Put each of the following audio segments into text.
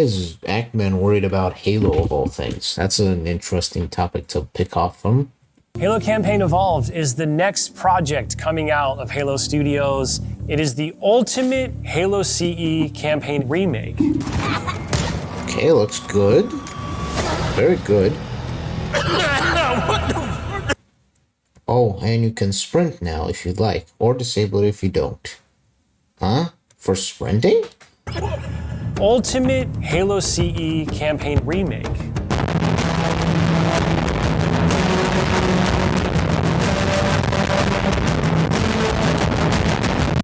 is Ackman worried about Halo of all things? That's an interesting topic to pick off from. Halo Campaign Evolved is the next project coming out of Halo Studios. It is the ultimate Halo CE campaign remake. Okay, looks good. Very good. Oh, and you can sprint now if you'd like, or disable it if you don't. Huh? For sprinting? Ultimate Halo CE campaign remake.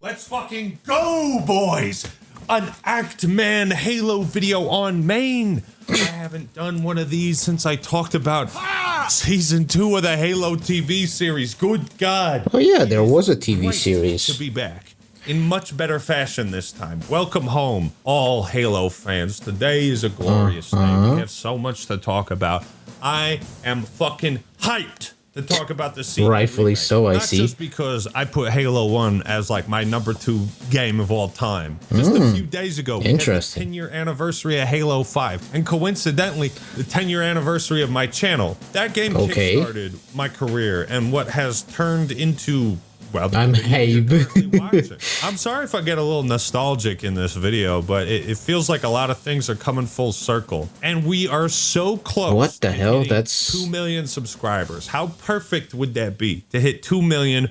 Let's fucking go, boys! An Actman Halo video on main. I haven't done one of these since I talked about season 2 of the Halo TV series. Good God. Oh yeah, there was a TV Great series. to be back in much better fashion this time. Welcome home, all Halo fans. Today is a glorious day. We have so much to talk about. I am fucking hyped to talk about the season. Rightfully so, I see. Not just because I put Halo 1 as like my number 2 game of all time. Just a few days ago, we had the 10-year anniversary of Halo 5. And coincidentally, the 10-year anniversary of my channel. That game kickstarted my career and what has turned into... Well, I'm Habe. I'm sorry if I get a little nostalgic in this video, but it feels like a lot of things are coming full circle. And we are so close. What the hell? That's 2 million subscribers. How perfect would that be to hit 2 million?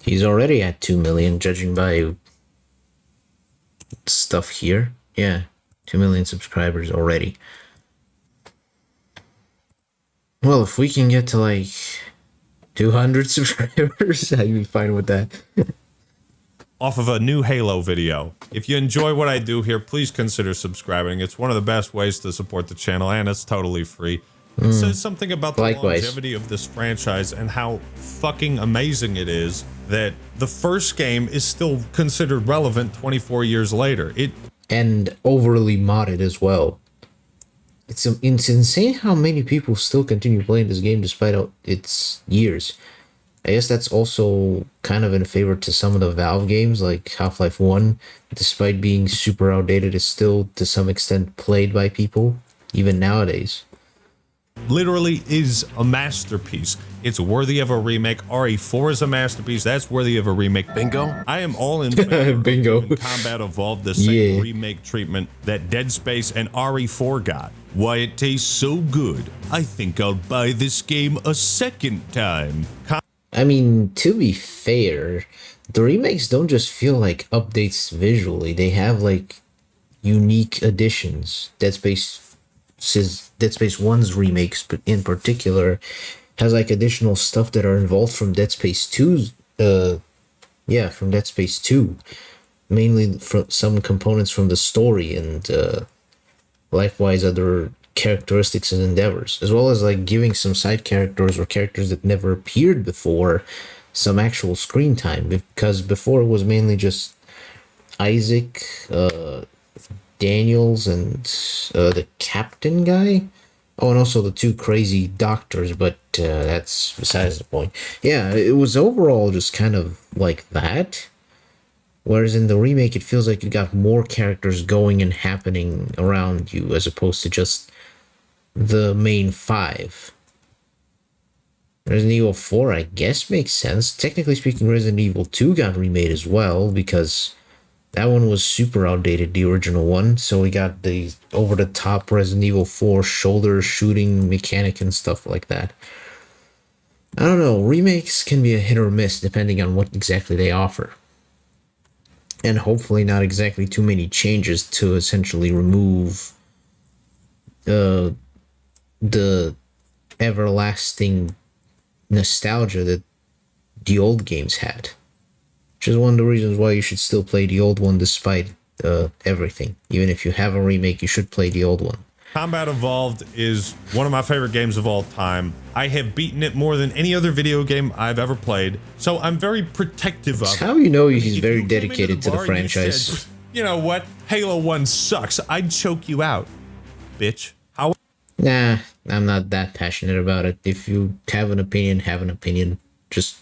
He's already at 2 million, judging by stuff here. Yeah, 2 million subscribers already. Well, if we can get to like 200 subscribers, I'd be fine with that. Off of a new Halo video. If you enjoy what I do here, please consider subscribing. It's one of the best ways to support the channel, and it's totally free. It says something about the longevity of this franchise and how fucking amazing it is that the first game is still considered relevant 24 years later. And overly modded as well. It's insane how many people still continue playing this game despite its years. I guess that's also kind of in favor to some of the Valve games, like Half-Life 1, despite being super outdated, is still to some extent played by people, even nowadays. Literally is a masterpiece. It's worthy of a remake. RE4 is a masterpiece. That's worthy of a remake. Bingo. I am all in favor Bingo. of Combat Evolved the same remake treatment that Dead Space and RE4 got. Why it tastes so good. I think I'll buy this game a second time. I mean, to be fair, the remakes don't just feel like updates visually. They have like unique additions. Dead Space 1's remakes in particular has like additional stuff that are involved from Dead Space 2's from Dead Space 2, mainly from some components from the story and likewise other characteristics and endeavors, as well as like giving some side characters or characters that never appeared before some actual screen time, because before it was mainly just Isaac, Daniels, and the captain guy. Oh, and also the 2 crazy doctors, but that's besides the point. Yeah, it was overall just kind of like that. Whereas in the remake, it feels like you got more characters going and happening around you as opposed to just the main 5. Resident Evil 4, I guess, makes sense. Technically speaking, Resident Evil 2 got remade as well, because that one was super outdated, the original one. So we got the over-the-top Resident Evil 4 shoulder shooting mechanic and stuff like that. I don't know, remakes can be a hit or miss depending on what exactly they offer. And hopefully not exactly too many changes to essentially remove the everlasting nostalgia that the old games had. Which is one of the reasons why you should still play the old one despite everything. Even if you have a remake, you should play the old one. Combat Evolved is one of my favorite games of all time. I have beaten it more than any other video game I've ever played, so I'm very protective of it. How you know he's very dedicated to the franchise. Said, you know what? Halo 1 sucks. I'd choke you out, bitch. How? Nah, I'm not that passionate about it. If you have an opinion, have an opinion. Just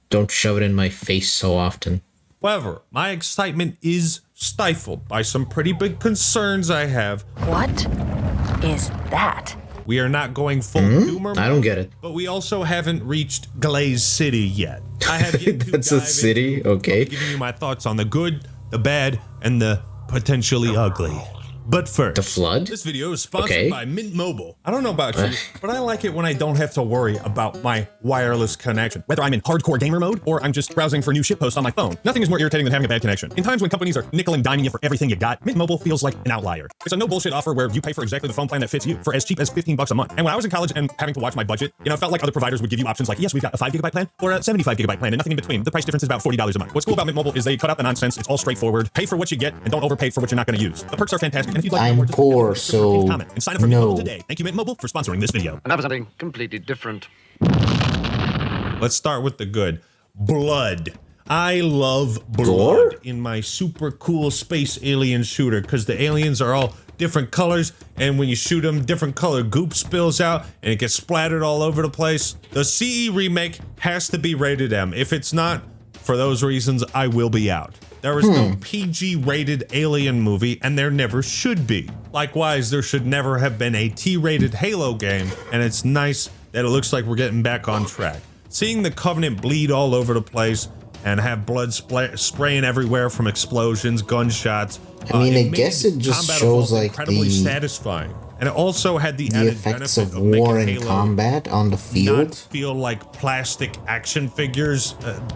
don't shove it in my face so often. However, my excitement is stifled by some pretty big concerns I have. What is that? We are not going full doomer mode, I don't get it. but we also haven't reached Glaze City yet. I have yet to That's a dive city? into Okay. giving you my thoughts on the good, the bad, and the potentially ugly. But first, The Flood? This video is sponsored by Mint Mobile. I don't know about you, but I like it when I don't have to worry about my wireless connection. Whether I'm in hardcore gamer mode or I'm just browsing for new shitposts on my phone, nothing is more irritating than having a bad connection. In times when companies are nickel and diming you for everything you got, Mint Mobile feels like an outlier. It's a no bullshit offer where you pay for exactly the phone plan that fits you for as cheap as $15 a month. And when I was in college and having to watch my budget, it felt like other providers would give you options like, yes, we've got a 5 gigabyte plan or a 75 gigabyte plan and nothing in between. The price difference is about $40 a month. What's cool about Mint Mobile is they cut out the nonsense. It's all straightforward. Pay for what you get and don't overpay for what you're not going to use. The perks are fantastic. And if you'd like to know more, just poor, so comment and sign up for Mint Mobile today. Thank you, Mint Mobile, for sponsoring this video. And that was something completely different. Let's start with the good. Blood. I love blood Gore? in my super cool space alien shooter because the aliens are all different colors, and when you shoot them, different color goop spills out and it gets splattered all over the place. The CE remake has to be rated M. If it's not, for those reasons, I will be out. There is no PG-rated Alien movie, and there never should be. Likewise, there should never have been a T-rated Halo game, and it's nice that it looks like we're getting back on track. Seeing the Covenant bleed all over the place and have blood spraying everywhere from explosions, gunshots. I mean, I made guess it just Combat shows Evolved like incredibly the satisfying. And it also had the added effects benefit of making war and Halo combat on the not field. feel like plastic action figures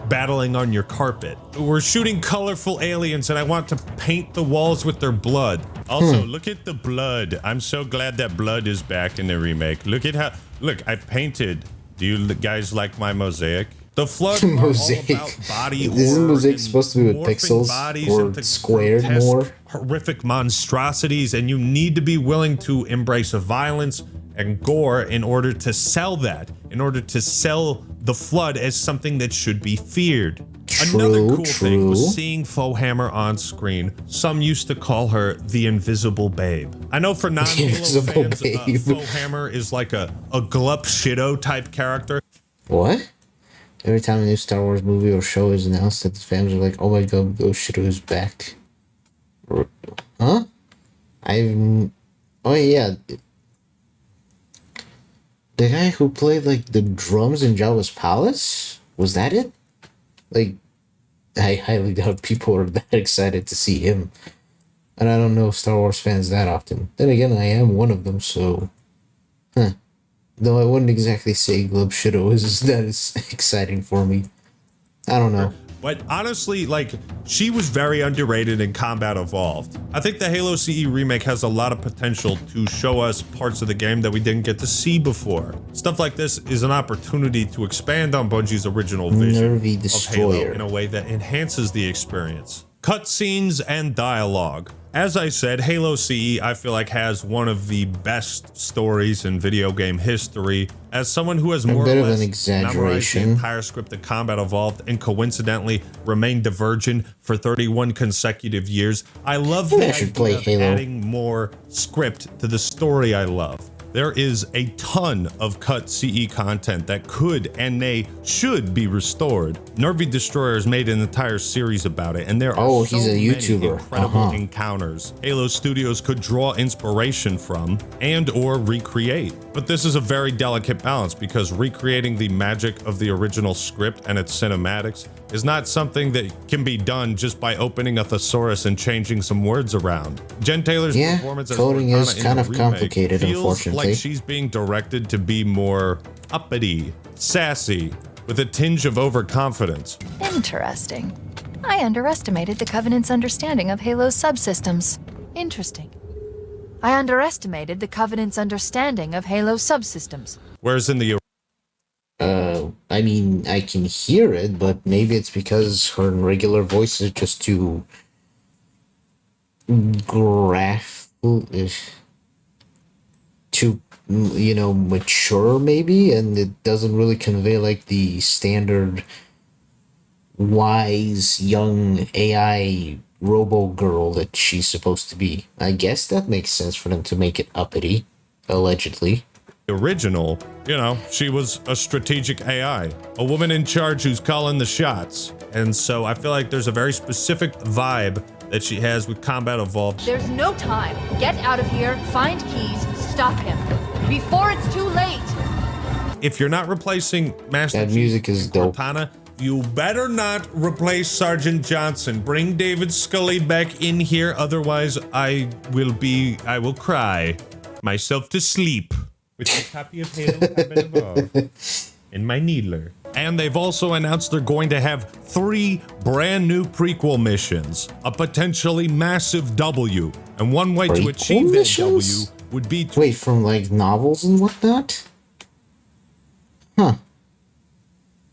battling on your carpet. We're shooting colorful aliens and I want to paint the walls with their blood. Also, look at the blood. I'm so glad that blood is back in the remake. Look at how, look, I painted. Do you guys like my mosaic? The Flood are Mosaic. all about body horror. Isn't Mosaic and supposed to be with morphing pixels bodies or into squared grotesque, more? horrific monstrosities, and you need to be willing to embrace violence and gore in order to sell that, in order to sell the Flood as something that should be feared. Another cool thing was seeing Foehammer on screen. Some used to call her the Invisible Babe. I know for non-Halo fans, Foehammer is like a glup shido type character. What? Every time a new Star Wars movie or show is announced, that the fans are like, "Oh my god, Ghost Shadow's back." Huh? Oh yeah. The guy who played like the drums in Jabba's palace? Was that it? Like, I highly doubt people are that excited to see him. And I don't know Star Wars fans that often. Then again, I am one of them, so... Though I wouldn't exactly say Glub Shido is that is exciting for me. I don't know. But honestly, like, she was very underrated in Combat Evolved. I think the Halo CE remake has a lot of potential to show us parts of the game that we didn't get to see before. Stuff like this is an opportunity to expand on Bungie's original vision Nervy of Destroyer. Halo in a way that enhances the experience. Cutscenes and dialogue. As I said, Halo CE, I feel like, has one of the best stories in video game history. As someone who has more or bit of less an memorized the exaggeration. entire script of Combat Evolved and coincidentally remained a virgin for 31 consecutive years, I love Maybe the I should idea play of Halo. adding more script to the story I love. There is a ton of cut CE content that could and they should be restored. Nervy Destroyer has made an entire series about it, and there are so he's a many YouTuber. incredible encounters Halo Studios could draw inspiration from and or recreate. But this is a very delicate balance because recreating the magic of the original script and its cinematics is not something that can be done just by opening a thesaurus and changing some words around. Jen Taylor's performance as coding is Cortana in kind the of remake complicated, feels unfortunately. like she's being directed to be more uppity, sassy, with a tinge of overconfidence. Interesting. I underestimated the Covenant's understanding of Halo's subsystems. Interesting. I underestimated the Covenant's understanding of Halo's subsystems. Whereas in the I mean, I can hear it, but maybe it's because her regular voice is just too too, mature maybe, and it doesn't really convey like the standard wise young AI robo girl that she's supposed to be. I guess that makes sense for them to make it uppity, allegedly. original, she was a strategic AI, a woman in charge who's calling the shots. And so I feel like there's a very specific vibe that she has with Combat Evolved. There's no time. Get out of here, find keys, stop him. Before it's too late. If you're not replacing Master That Chief music is and dope. Cortana, you better not replace Sergeant Johnson. Bring David Scully back in here, otherwise I will cry myself to sleep with a copy of Halo Combat Evolved in my needler. And they've also announced they're going to have 3 brand new prequel missions, a potentially massive W. And one way to Prequel achieve that missions? W would be to Wait, from like novels and whatnot? Huh.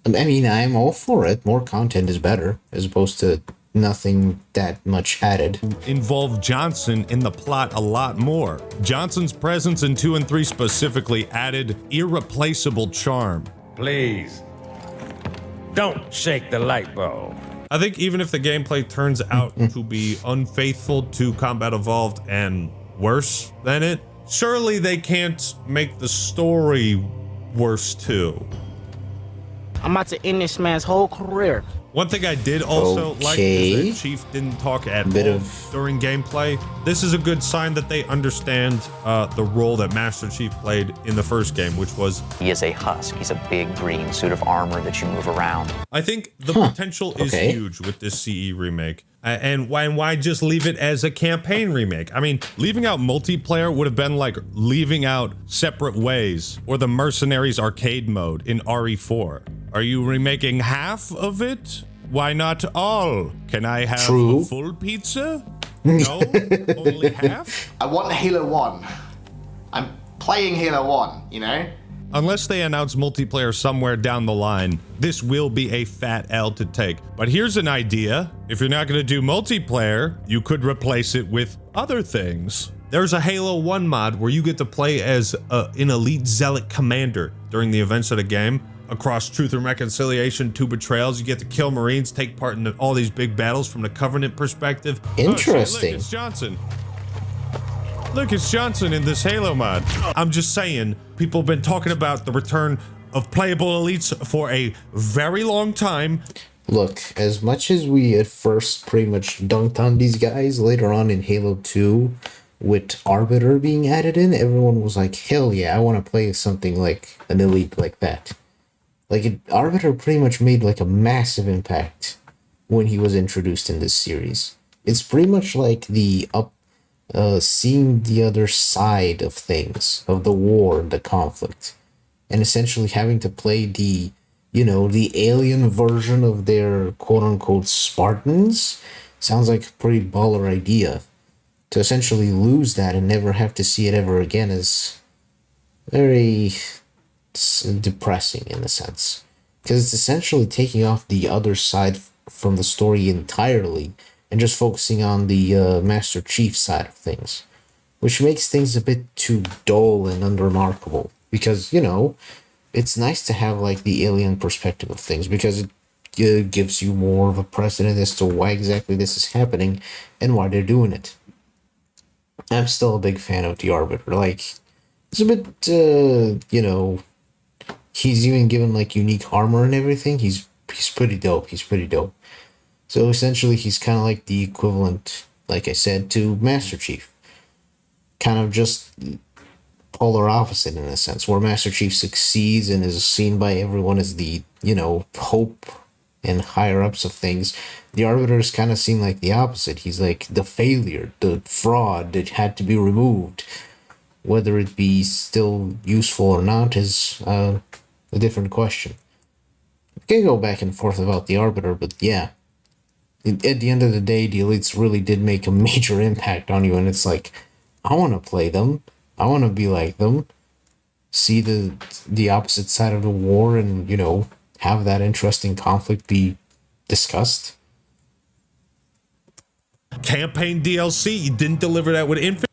I mean, I'm all for it. More content is better, as opposed to nothing that much added. involve Johnson in the plot a lot more. Johnson's presence in 2 and 3 specifically added irreplaceable charm. Please, don't shake the light bulb. I think even if the gameplay turns out to be unfaithful to Combat Evolved and worse than it, surely they can't make the story worse too. I'm about to end this man's whole career. One thing I did also like Okay. is that Chief didn't talk at Bit all of- during gameplay. This is a good sign that they understand the role that Master Chief played in the first game, which was, He is a husk. He's a big green suit of armor that you move around. I think the potential is okay. huge with this CE remake. And why just leave it as a campaign remake? I mean, leaving out multiplayer would have been like leaving out Separate Ways or the Mercenaries arcade mode in RE4. Are you remaking half of it? Why not all? Can I have True. a full pizza? No? Only half? I want Halo 1. I'm playing Halo 1, you know? Unless they announce multiplayer somewhere down the line, this will be a fat L to take. But here's an idea. If you're not going to do multiplayer, you could replace it with other things. There's a Halo 1 mod where you get to play as an elite zealot commander during the events of the game. Across Truth and Reconciliation, 2 Betrayals, you get to kill Marines, take part in all these big battles from the Covenant perspective. Interesting. Look, it's Johnson. Look, it's Johnson in this Halo mod. I'm just saying, people have been talking about the return of playable elites for a very long time. Look, as much as we at first pretty much dunked on these guys, later on in Halo 2, with Arbiter being added in, everyone was like, hell yeah, I want to play something like an elite like that. Like, Arbiter pretty much made like a massive impact when he was introduced in this series. It's pretty much like the seeing the other side of things, of the war, the conflict, and essentially having to play the alien version of their quote-unquote Spartans. Sounds like a pretty baller idea. To essentially lose that and never have to see it ever again is very depressing in a sense, because it's essentially taking off the other side from the story entirely and just focusing on the Master Chief side of things, which makes things a bit too dull and unremarkable. Because it's nice to have like the alien perspective of things, because it gives you more of a precedent as to why exactly this is happening and why they're doing it. I'm still a big fan of the Arbiter. Like, it's a bit he's even given like unique armor and everything. He's pretty dope. So essentially he's kind of like the equivalent, like I said, to Master Chief. Kind of just polar opposite in a sense, where Master Chief succeeds and is seen by everyone as the, hope and higher ups of things. The Arbiter is kind of seen like the opposite. He's like the failure, the fraud that had to be removed. Whether it be still useful or not is a different question. We can go back and forth about the Arbiter, but yeah. At the end of the day, the elites really did make a major impact on you, and it's like, I want to play them. I want to be like them. See the opposite side of the war and, have that interesting conflict be discussed. Campaign DLC, you didn't deliver that with Infinite.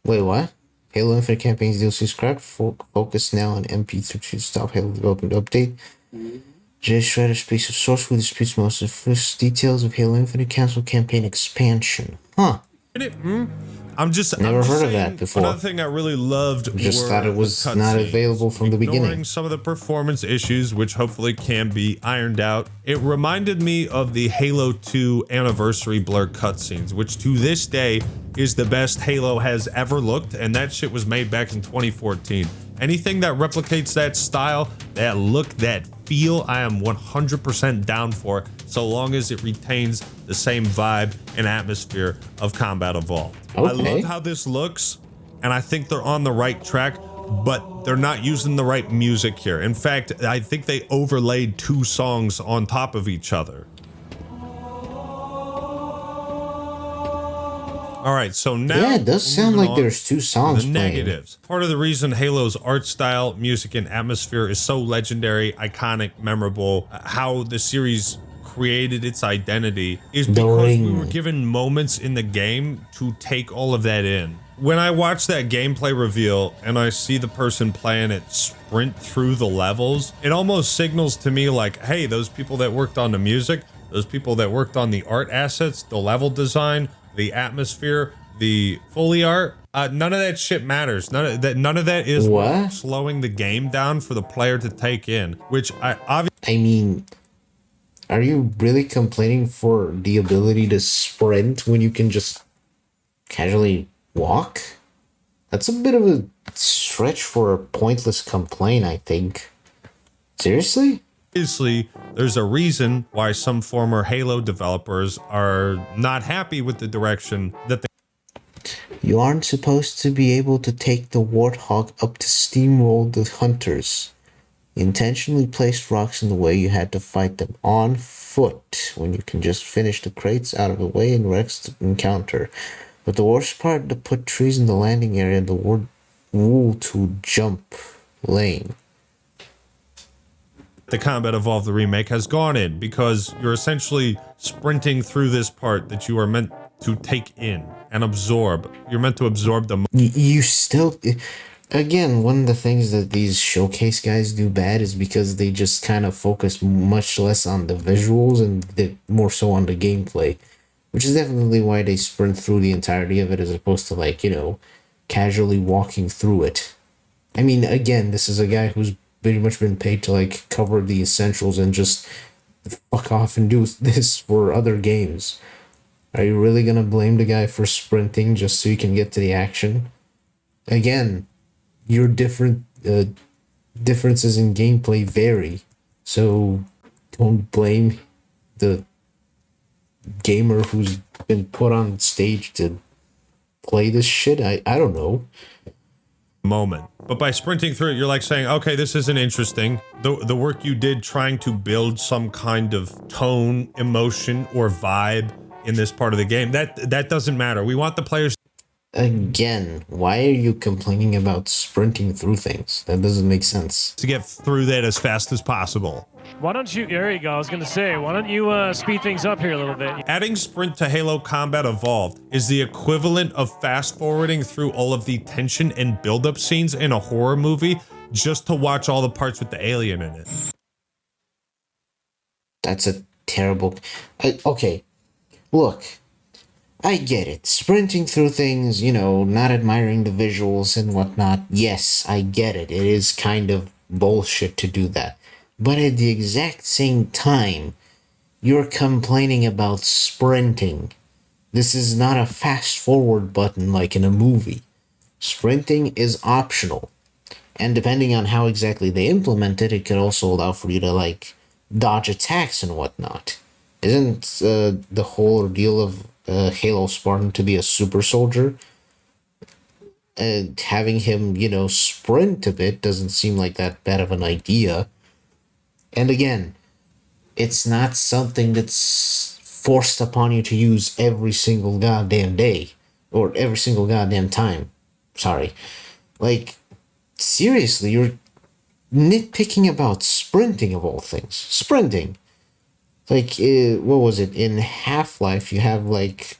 Wait, what? Halo Infinite Campaign's DLC scrapped. Focus now on MP3 to stop Halo development update. Jay Schrader speaks of source who disputes most of the first details of Halo Infinite cancel campaign expansion. Huh. I'm just Never heard of saying, that before. Another thing I really loved Just thought it was not available from the beginning. Ignoring some of the performance issues, which hopefully can be ironed out, it reminded me of the Halo 2 anniversary blur cutscenes, which to this day is the best Halo has ever looked, and that shit was made back in 2014. Anything that replicates that style, that look, that feel, I am 100% down for, so long as it retains the same vibe and atmosphere of Combat Evolved. Okay. I love how this looks, and I think they're on the right track, but they're not using the right music here. In fact, I think they overlaid 2 songs on top of each other. All right, so now yeah, it does sound like there's 2 songs the playing. negatives. Part of the reason Halo's art style, music, and atmosphere is so legendary, iconic, memorable, how the series created its identity is because we were given moments in the game to take all of that in. When I watch that gameplay reveal and I see the person playing it sprint through the levels, it almost signals to me like, hey, those people that worked on the music, those people that worked on the art assets, the level design, the atmosphere, the Foley art, none of that shit matters. None of that is what? Slowing the game down for the player to take in, which I mean, are you really complaining for the ability to sprint when you can just casually walk? That's a bit of a stretch for a pointless complaint, I think. Seriously? Obviously, there's a reason why some former Halo developers are not happy with the direction that they... You aren't supposed to be able to take the Warthog up to steamroll the hunters. You intentionally placed rocks in the way. You had to fight them on foot when you can just finish the crates out of the way and next encounter. But the worst part, to put trees in the landing area, the wool to jump lane. The Combat Evolved the remake has gone in, because you're essentially sprinting through this part that you are meant to take in and absorb. You're meant to absorb the... You still... Again, one of the things that these showcase guys do bad is because they just kind of focus much less on the visuals and more so on the gameplay. Which is definitely why they sprint through the entirety of it as opposed to, like, you know, casually walking through it. I mean, again, this is a guy who's pretty much been paid to, like, cover the essentials and just fuck off and do this for other games. Are you really gonna blame the guy for sprinting just so you can get to the action? Again, your differences in gameplay vary, so don't blame the gamer who's been put on stage to play this shit. I don't know. Moment. But by sprinting through it, you're like saying, okay, this isn't interesting. The work you did trying to build some kind of tone, emotion, or vibe in this part of the game, that doesn't matter. We want the players... Again, why are you complaining about sprinting through things? That doesn't make sense. To get through that as fast as possible. Why don't you, there you go, I was going to say, why don't you speed things up here a little bit? Adding sprint to Halo Combat Evolved is the equivalent of fast forwarding through all of the tension and build-up scenes in a horror movie just to watch all the parts with the alien in it. That's a terrible... okay, look, I get it. Sprinting through things, you know, not admiring the visuals and whatnot. Yes, I get it. It is kind of bullshit to do that. But at the exact same time, you're complaining about sprinting. This is not a fast forward button like in a movie. Sprinting is optional. And depending on how exactly they implement it, it could also allow for you to, like, dodge attacks and whatnot. Isn't the whole ordeal of Halo Spartan to be a super soldier? Having him, you know, sprint a bit doesn't seem like that bad of an idea. And again, it's not something that's forced upon you to use every single goddamn day. Or every single goddamn time. Sorry. Like, seriously, you're nitpicking about sprinting of all things. Sprinting. Like, what was it? In Half-Life, you have, like...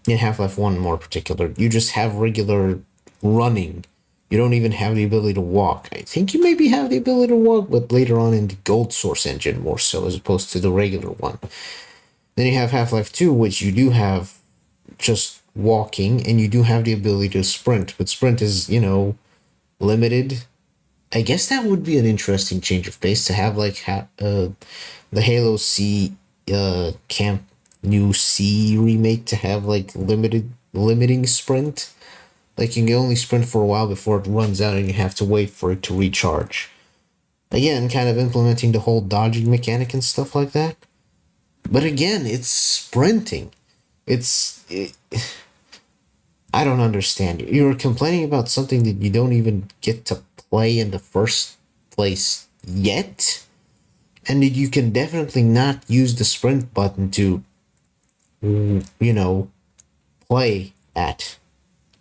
In Half-Life 1 more particular, you just have regular running. You don't even have the ability to walk. I think you maybe have the ability to walk, but later on in the Gold Source engine more so, as opposed to the regular one. Then you have Half-Life 2, which you do have just walking, and you do have the ability to sprint, but sprint is, you know, limited. I guess that would be an interesting change of pace to have like the Halo C Camp New C remake to have like limiting sprint. Like you can only sprint for a while before it runs out and you have to wait for it to recharge. Again, kind of implementing the whole dodging mechanic and stuff like that. But again, it's sprinting. I don't understand. You're complaining about something that you don't even get to play in the first place yet? And you can definitely not use the sprint button to, you know, play at.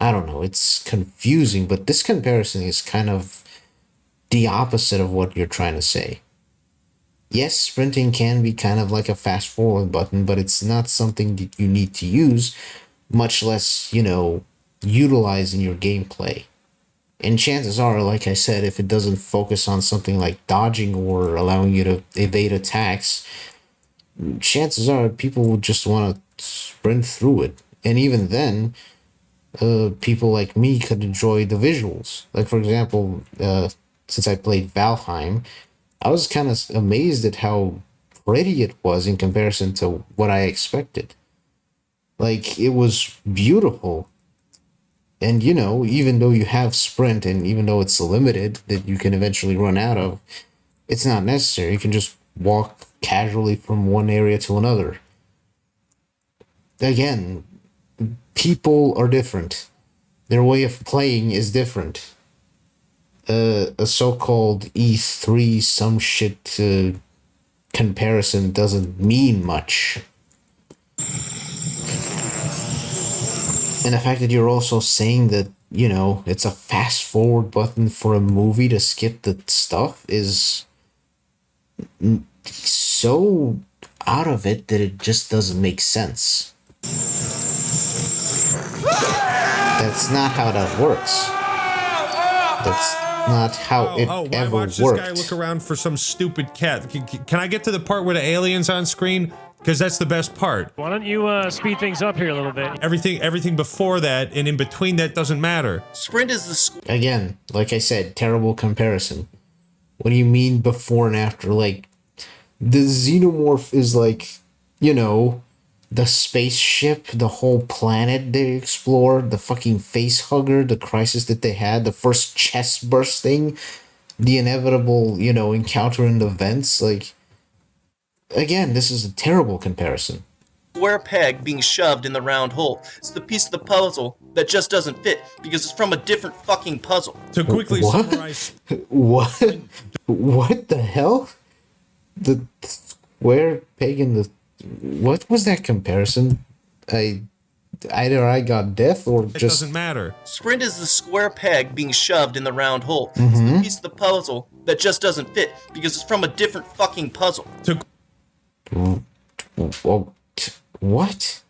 I don't know, it's confusing, but this comparison is kind of the opposite of what you're trying to say. Yes, sprinting can be kind of like a fast forward button, but it's not something that you need to use, much less, you know, utilize in your gameplay. And chances are, like I said, if it doesn't focus on something like dodging or allowing you to evade attacks, chances are people will just want to sprint through it. And even then, people like me could enjoy the visuals. Like, for example, since I played Valheim, I was kind of amazed at how pretty it was in comparison to what I expected. Like, it was beautiful. And, you know, even though you have sprint and even though it's limited that you can eventually run out of, it's not necessary. You can just walk casually from one area to another. Again, people are different. Their way of playing is different. A so-called E3 some shit comparison doesn't mean much. And the fact that you're also saying that, you know, it's a fast forward button for a movie to skip the stuff is so out of it that it just doesn't make sense. That's not how that works. That's not how it ever watch this worked. guy look around for some stupid cat. Can I get to the part where the alien's on screen? Because that's the best part. Why don't you speed things up here a little bit? Everything before that and in between that doesn't matter. Sprint is the Again, like I said, terrible comparison. What do you mean before and after? Like, the xenomorph is like, you know, the spaceship, the whole planet they explored, the fucking face hugger, the crisis that they had, the first chest bursting, the inevitable, you know, encounter in the vents. Like, again, this is a terrible comparison. Square peg being shoved in the round hole. It's the piece of the puzzle that just doesn't fit because it's from a different fucking puzzle. To quickly summarize... What? What the hell? The square peg in the... What was that comparison? Either I got death or just... It doesn't matter. Sprint is the square peg being shoved in the round hole. It's the piece of the puzzle that just doesn't fit because it's from a different fucking puzzle. What?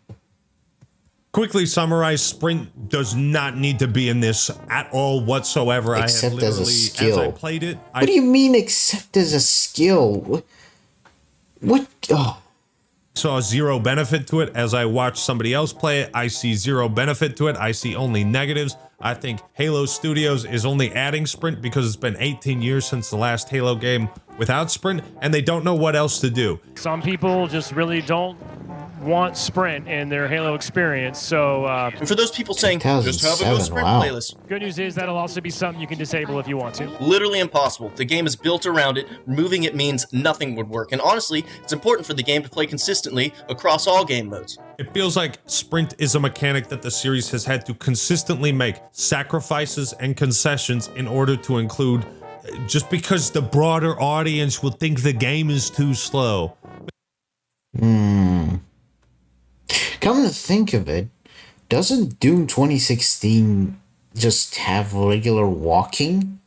Quickly summarize, sprint does not need to be in this at all whatsoever. Except I have as a skill. as I played it... What do you mean except as a skill? What? Oh. Saw zero benefit to it. As I watched somebody else play it, I see zero benefit to it. I see only negatives. I think Halo Studios is only adding sprint because it's been 18 years since the last Halo game without sprint, and they don't know what else to do. Some people just really don't want sprint in their Halo experience, so... and for those people saying, just have a no sprint playlist. Good news is that'll also be something you can disable if you want to. Literally impossible. The game is built around it. Removing it means nothing would work. And honestly, it's important for the game to play consistently across all game modes. It feels like sprint is a mechanic that the series has had to consistently make sacrifices and concessions in order to include, just because the broader audience will think the game is too slow. Come to think of it, doesn't Doom 2016 just have regular walking?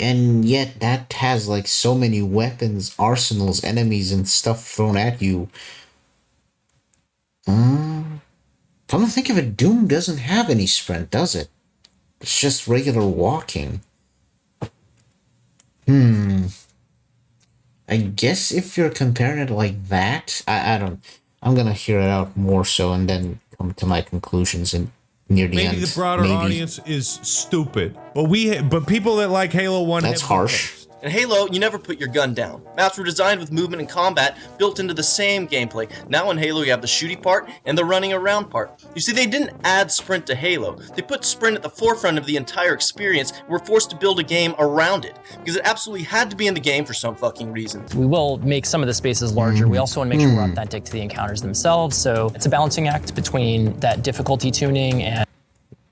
And yet that has like so many weapons, arsenals, enemies, and stuff thrown at you. Come to think of it, Doom doesn't have any sprint, does it? It's just regular walking. I guess if you're comparing it like that, I don't... I'm gonna hear it out more so and then come to my conclusions and near the end. Maybe the broader audience is stupid, but people that like Halo 1 that's harsh. In Halo, you never put your gun down. Maps were designed with movement and combat built into the same gameplay. Now in Halo, you have the shooting part and the running around part. You see, they didn't add sprint to Halo. They put sprint at the forefront of the entire experience and were forced to build a game around it, because it absolutely had to be in the game for some fucking reason. We will make some of the spaces larger. We also want to make sure we're authentic to the encounters themselves, so it's a balancing act between that difficulty tuning and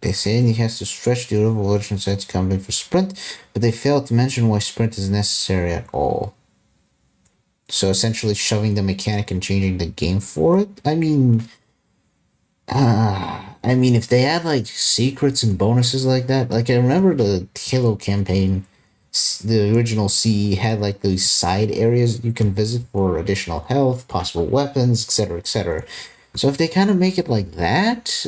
They say he has to stretch the overall legend sites company for sprint, but they fail to mention why sprint is necessary at all. So essentially shoving the mechanic and changing the game for it? I mean, if they had like secrets and bonuses like that, like I remember the Halo campaign, the original CE had like these side areas you can visit for additional health, possible weapons, etc., etc. So if they kind of make it like that,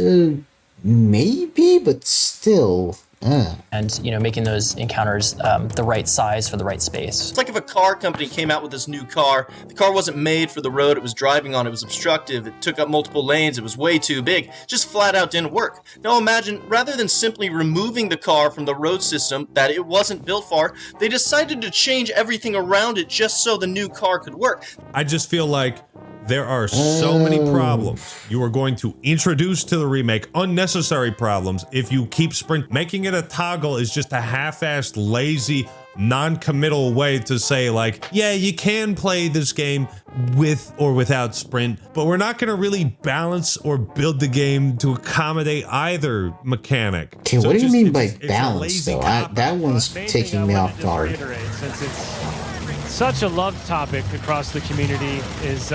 maybe, but still. And, making those encounters the right size for the right space. It's like if a car company came out with this new car, the car wasn't made for the road it was driving on, it was obstructive, it took up multiple lanes, it was way too big, just flat out didn't work. Now imagine, rather than simply removing the car from the road system that it wasn't built for, they decided to change everything around it just so the new car could work. I just feel like there are so many problems you are going to introduce to the remake, unnecessary problems, if you keep sprint. Making it a toggle is just a half-assed, lazy, non-committal way to say, like, yeah, you can play this game with or without sprint, but we're not going to really balance or build the game to accommodate either mechanic. Okay, what do you mean by balance, though? That one's taking me off guard. Such a love topic across the community is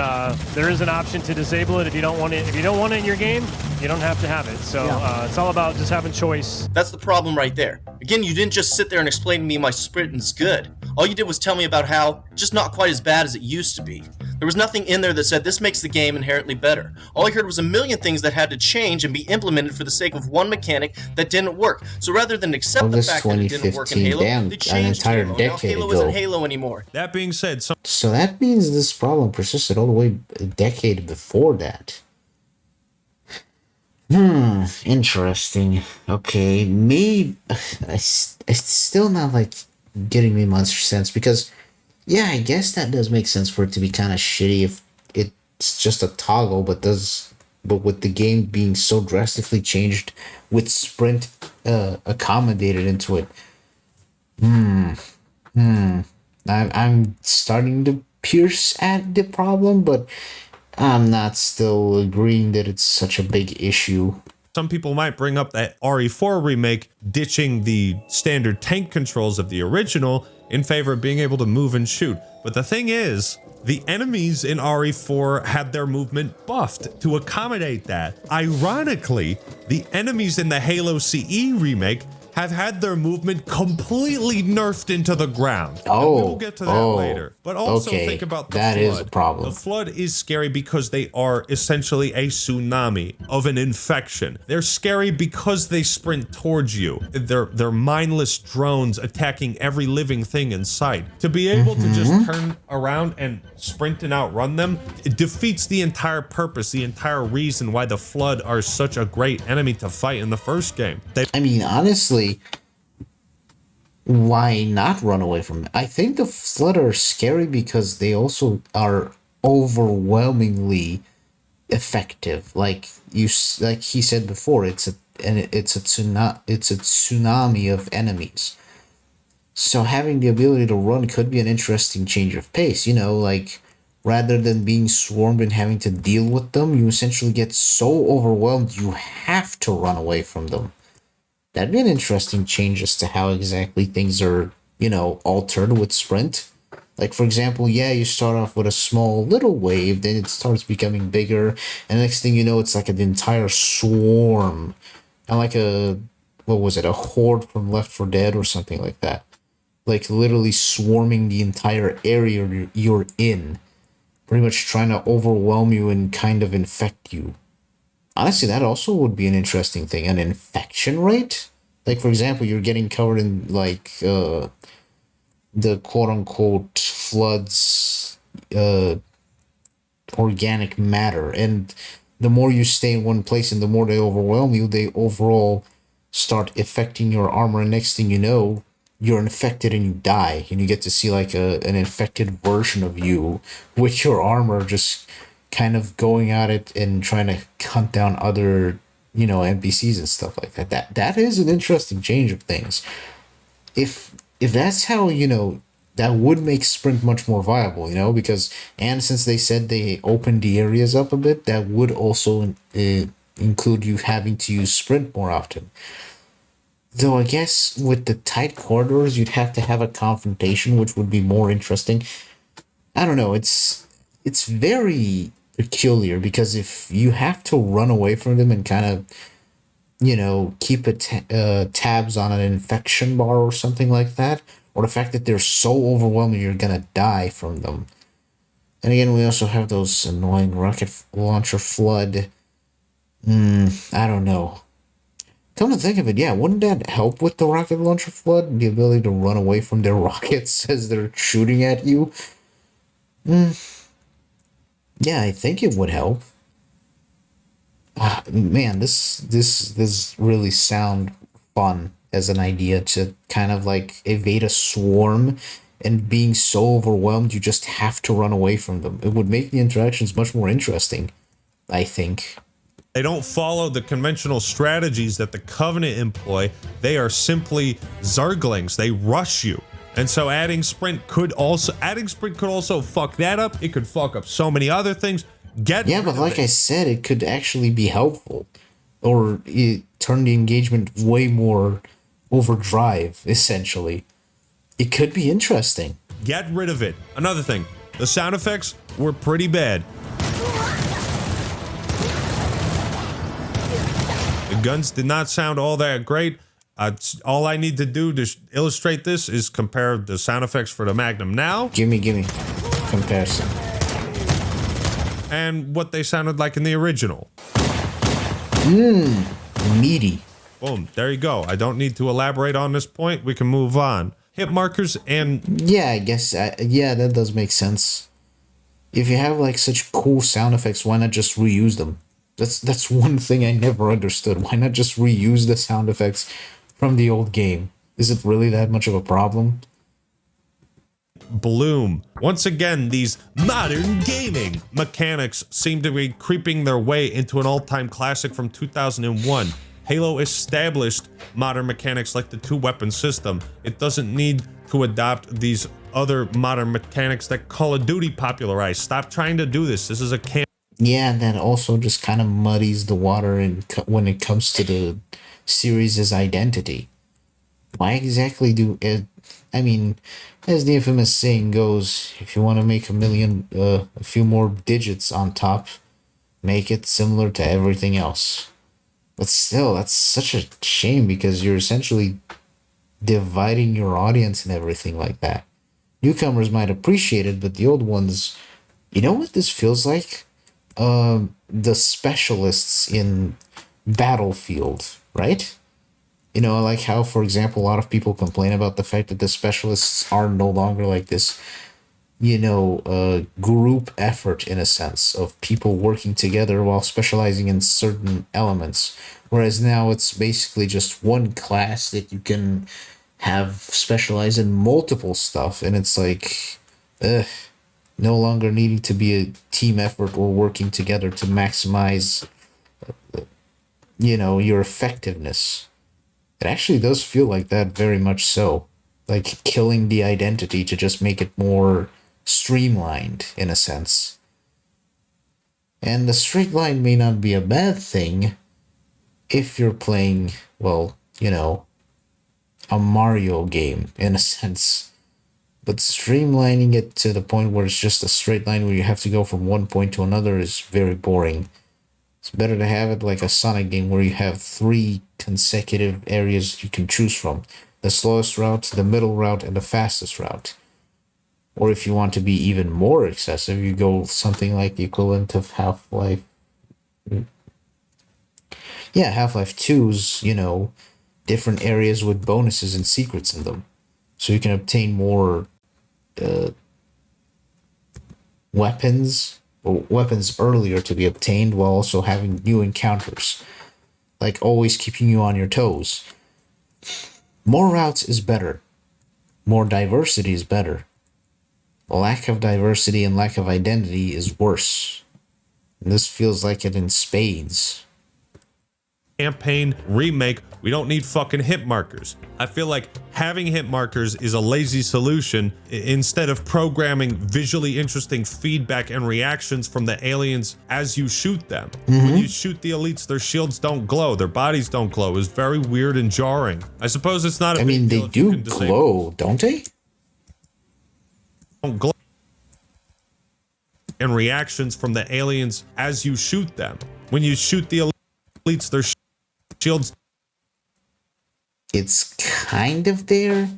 there is an option to disable it if you don't want it. If you don't want it in your game, you don't have to have it. So it's all about just having choice. That's the problem right there. Again, you didn't just sit there and explain to me my sprint is good. All you did was tell me about how it's just not quite as bad as it used to be. There was nothing in there that said this makes the game inherently better. All I heard was a million things that had to change and be implemented for the sake of one mechanic that didn't work. So rather than accept the fact that it didn't work in Halo, they changed Halo. Now Halo isn't Halo anymore. That being said, so that means this problem persisted all the way a decade before that. Interesting. Okay, maybe it's still not like getting me much sense, because yeah, I guess that does make sense for it to be kind of shitty if it's just a toggle, but with the game being so drastically changed with sprint accommodated into it. I'm starting to pierce at the problem, but I'm not still agreeing that it's such a big issue. Some people might bring up that RE4 remake ditching the standard tank controls of the original in favor of being able to move and shoot. But the thing is, the enemies in RE4 had their movement buffed to accommodate that. Ironically, the enemies in the Halo CE remake have had their movement completely nerfed into the ground. Oh, we'll get to that later. But also think about the That Flood. is a problem. The Flood is scary because they are essentially a tsunami of an infection. They're scary because they sprint towards you. They're mindless drones attacking every living thing in sight. To be able to just turn around and sprint and outrun them, it defeats the entire purpose, the entire reason why the Flood are such a great enemy to fight in the first game. I mean, honestly, why not run away from it? I think the Flood are scary because they also are overwhelmingly effective. Like he said before, it's a tsunami of enemies. So having the ability to run could be an interesting change of pace. Like rather than being swarmed and having to deal with them, you essentially get so overwhelmed you have to run away from them. That'd be an interesting change as to how exactly things are, altered with sprint. Like, for example, you start off with a small little wave, then it starts becoming bigger, and next thing you know, it's like an entire swarm. And like a horde from Left 4 Dead or something like that. Like, literally swarming the entire area you're in. Pretty much trying to overwhelm you and kind of infect you. Honestly, that also would be an interesting thing. An infection rate? Like, for example, you're getting covered in, like, the quote-unquote Flood's organic matter. And the more you stay in one place and the more they overwhelm you, they overall start affecting your armor, and next thing you know, you're infected and you die, and you get to see like an infected version of you with your armor just kind of going at it and trying to hunt down other, you know, NPCs and stuff like that. That is an interesting change of things. If that's how, you know, that would make Sprint much more viable, you know, because, and since they said they opened the areas up a bit, that would also include you having to use Sprint more often. Though I guess with the tight corridors, you'd have to have a confrontation, which would be more interesting. I don't know, it's very peculiar, because if you have to run away from them and kind of, you know, keep tabs on an infection bar or something like that, or the fact that they're so overwhelming you're gonna die from them. And again, we also have those annoying rocket launcher flood. I don't know. Come to think of it, yeah, wouldn't that help with the rocket launcher flood? The ability to run away from their rockets as they're shooting at you? Yeah, I think it would help. Man, this really sound fun as an idea, to kind of like evade a swarm, and being so overwhelmed you just have to run away from them. It would make the interactions much more interesting, I think. They don't follow the conventional strategies that the Covenant employ. They are simply Zerglings. They rush you. And so adding sprint could also fuck that up. It could fuck up so many other things. Yeah, but like I said, it could actually be helpful, or turn the engagement way more overdrive, essentially. It could be interesting. Get rid of it. Another thing, the sound effects were pretty bad. The guns did not sound all that great. All I need to do to illustrate this is compare the sound effects for the Magnum now. Gimme comparison. And what they sounded like in the original. Meaty. Boom, there you go. I don't need to elaborate on this point. We can move on. Hit markers and... Yeah, I guess, yeah, that does make sense. If you have like such cool sound effects, why not just reuse them? That's one thing I never understood. Why not just reuse the sound effects from the old game? Is it really that much of a problem? Bloom. Once again, these modern gaming mechanics seem to be creeping their way into an all-time classic from 2001. Halo established modern mechanics like the two-weapon system. It doesn't need to adopt these other modern mechanics that Call of Duty popularized. Stop trying to do this. This is a Yeah, and that also just kind of muddies the water when it comes to the series' identity. Why exactly do it? I mean, as the infamous saying goes, if you want to make a few more digits on top, make it similar to everything else. But still, that's such a shame, because you're essentially dividing your audience and everything like that. Newcomers might appreciate it, but the old ones, you know what this feels like? The specialists in Battlefield, right? You know, like how, for example, a lot of people complain about the fact that the specialists are no longer like this, you know, group effort, in a sense, of people working together while specializing in certain elements. Whereas now it's basically just one class that you can have specialize in multiple stuff, and it's like, no longer needing to be a team effort or working together to maximize, you know, your effectiveness. It actually does feel like that, very much so. Like killing the identity to just make it more streamlined, in a sense. And the straight line may not be a bad thing if you're playing, well, you know, a Mario game, in a sense. But streamlining it to the point where it's just a straight line where you have to go from one point to another is very boring. It's better to have it like a Sonic game where you have 3 consecutive areas you can choose from. The slowest route, the middle route, and the fastest route. Or if you want to be even more excessive, you go something like the equivalent of Half-Life. Yeah, Half-Life 2's, you know, different areas with bonuses and secrets in them. So you can obtain more weapons weapons earlier to be obtained while also having new encounters, like always keeping you on your toes. More routes is better. More diversity is better. Lack of diversity and lack of identity is worse. And this feels like it in spades. Campaign remake, we don't need fucking hit markers. I feel like having hit markers is a lazy solution instead of programming visually interesting feedback and reactions from the aliens as you shoot them. When you shoot the elites, their shields don't glow, their bodies don't glow. It's very weird and jarring. I suppose it's not a big deal. They do glow, don't they? Don't glow. And reactions from the aliens as you shoot them. When you shoot the elites, their shields. It's kind of there,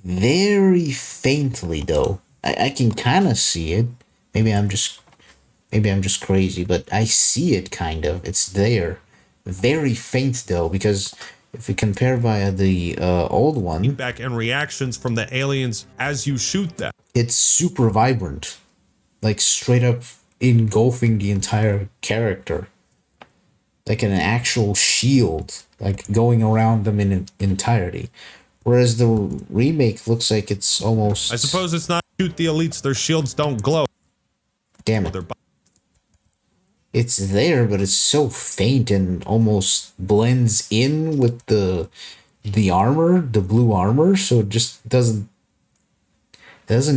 very faintly though. I can kind of see it. Maybe I'm just crazy, but I see it kind of. It's there, very faint though, because if we compare via the old one, feedback and reactions from the aliens as you shoot them. It's super vibrant, like straight up engulfing the entire character. Like an actual shield, like going around them in entirety. Whereas the remake looks like it's almost... I suppose it's not shoot the elites, their shields don't glow. Damn it. It's there, but it's so faint and almost blends in with the armor, the blue armor, so it just doesn't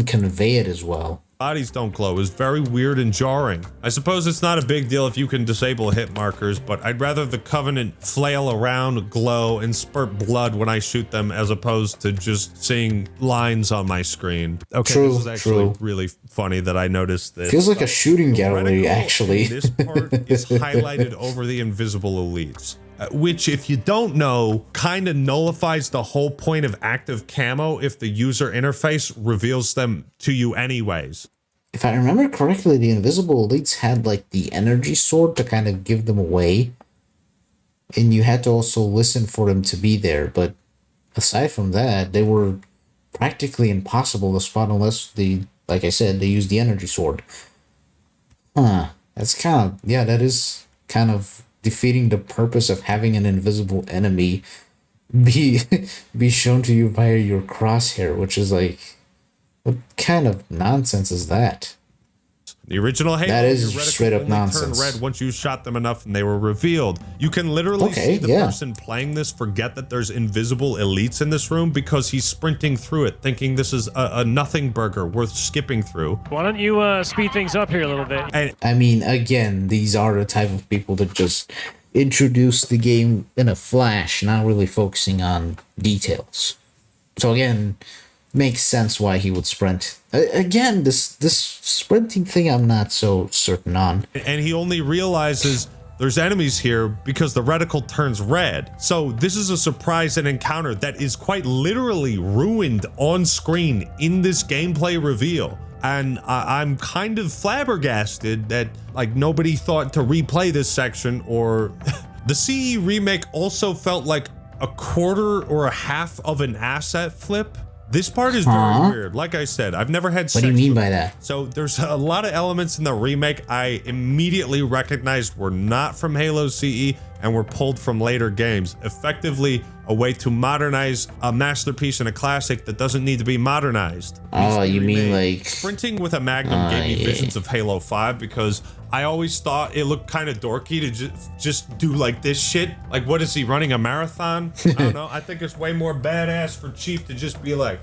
convey it as well. Bodies don't glow is very weird and jarring. I suppose it's not a big deal if you can disable hit markers, but I'd rather the Covenant flail around, glow, and spurt blood when I shoot them as opposed to just seeing lines on my screen. Okay, true, this is actually really funny that I noticed this. Feels like a shooting gallery, actually. This part is highlighted over the invisible elites. Which, if you don't know, kind of nullifies the whole point of active camo if the user interface reveals them to you anyways. If I remember correctly, the invisible elites had like the energy sword to kind of give them away. And you had to also listen for them to be there. But aside from that, they were practically impossible to spot unless like I said, they used the energy sword. That's kind of, yeah, that is kind of defeating the purpose of having an invisible enemy be shown to you via your crosshair, which is like, what kind of nonsense is that? The original Halo, that is straight up nonsense. Turned red once you shot them enough and they were revealed. You can literally see the person playing this forget that there's invisible elites in this room because he's sprinting through it, thinking this is a nothing burger worth skipping through. Why don't you speed things up here a little bit? And, I mean, again, these are the type of people that just introduce the game in a flash, not really focusing on details. So again, makes sense why he would sprint. Again, this sprinting thing I'm not so certain on. And he only realizes there's enemies here because the reticle turns red. So this is a surprise and encounter that is quite literally ruined on screen in this gameplay reveal. And I'm kind of flabbergasted that like nobody thought to replay this section. Or the CE remake also felt like a quarter or a half of an asset flip. This part is very weird. Like I said, I've never had What do you mean by that? So there's a lot of elements in the remake I immediately recognized were not from Halo CE and were pulled from later games. Effectively a way to modernize a masterpiece and a classic that doesn't need to be modernized. Oh, you mean like... Sprinting with a Magnum gave me visions of Halo 5 because I always thought it looked kind of dorky to just do like this shit. Like, what is he, running a marathon? I don't know. I think it's way more badass for Chief to just be like,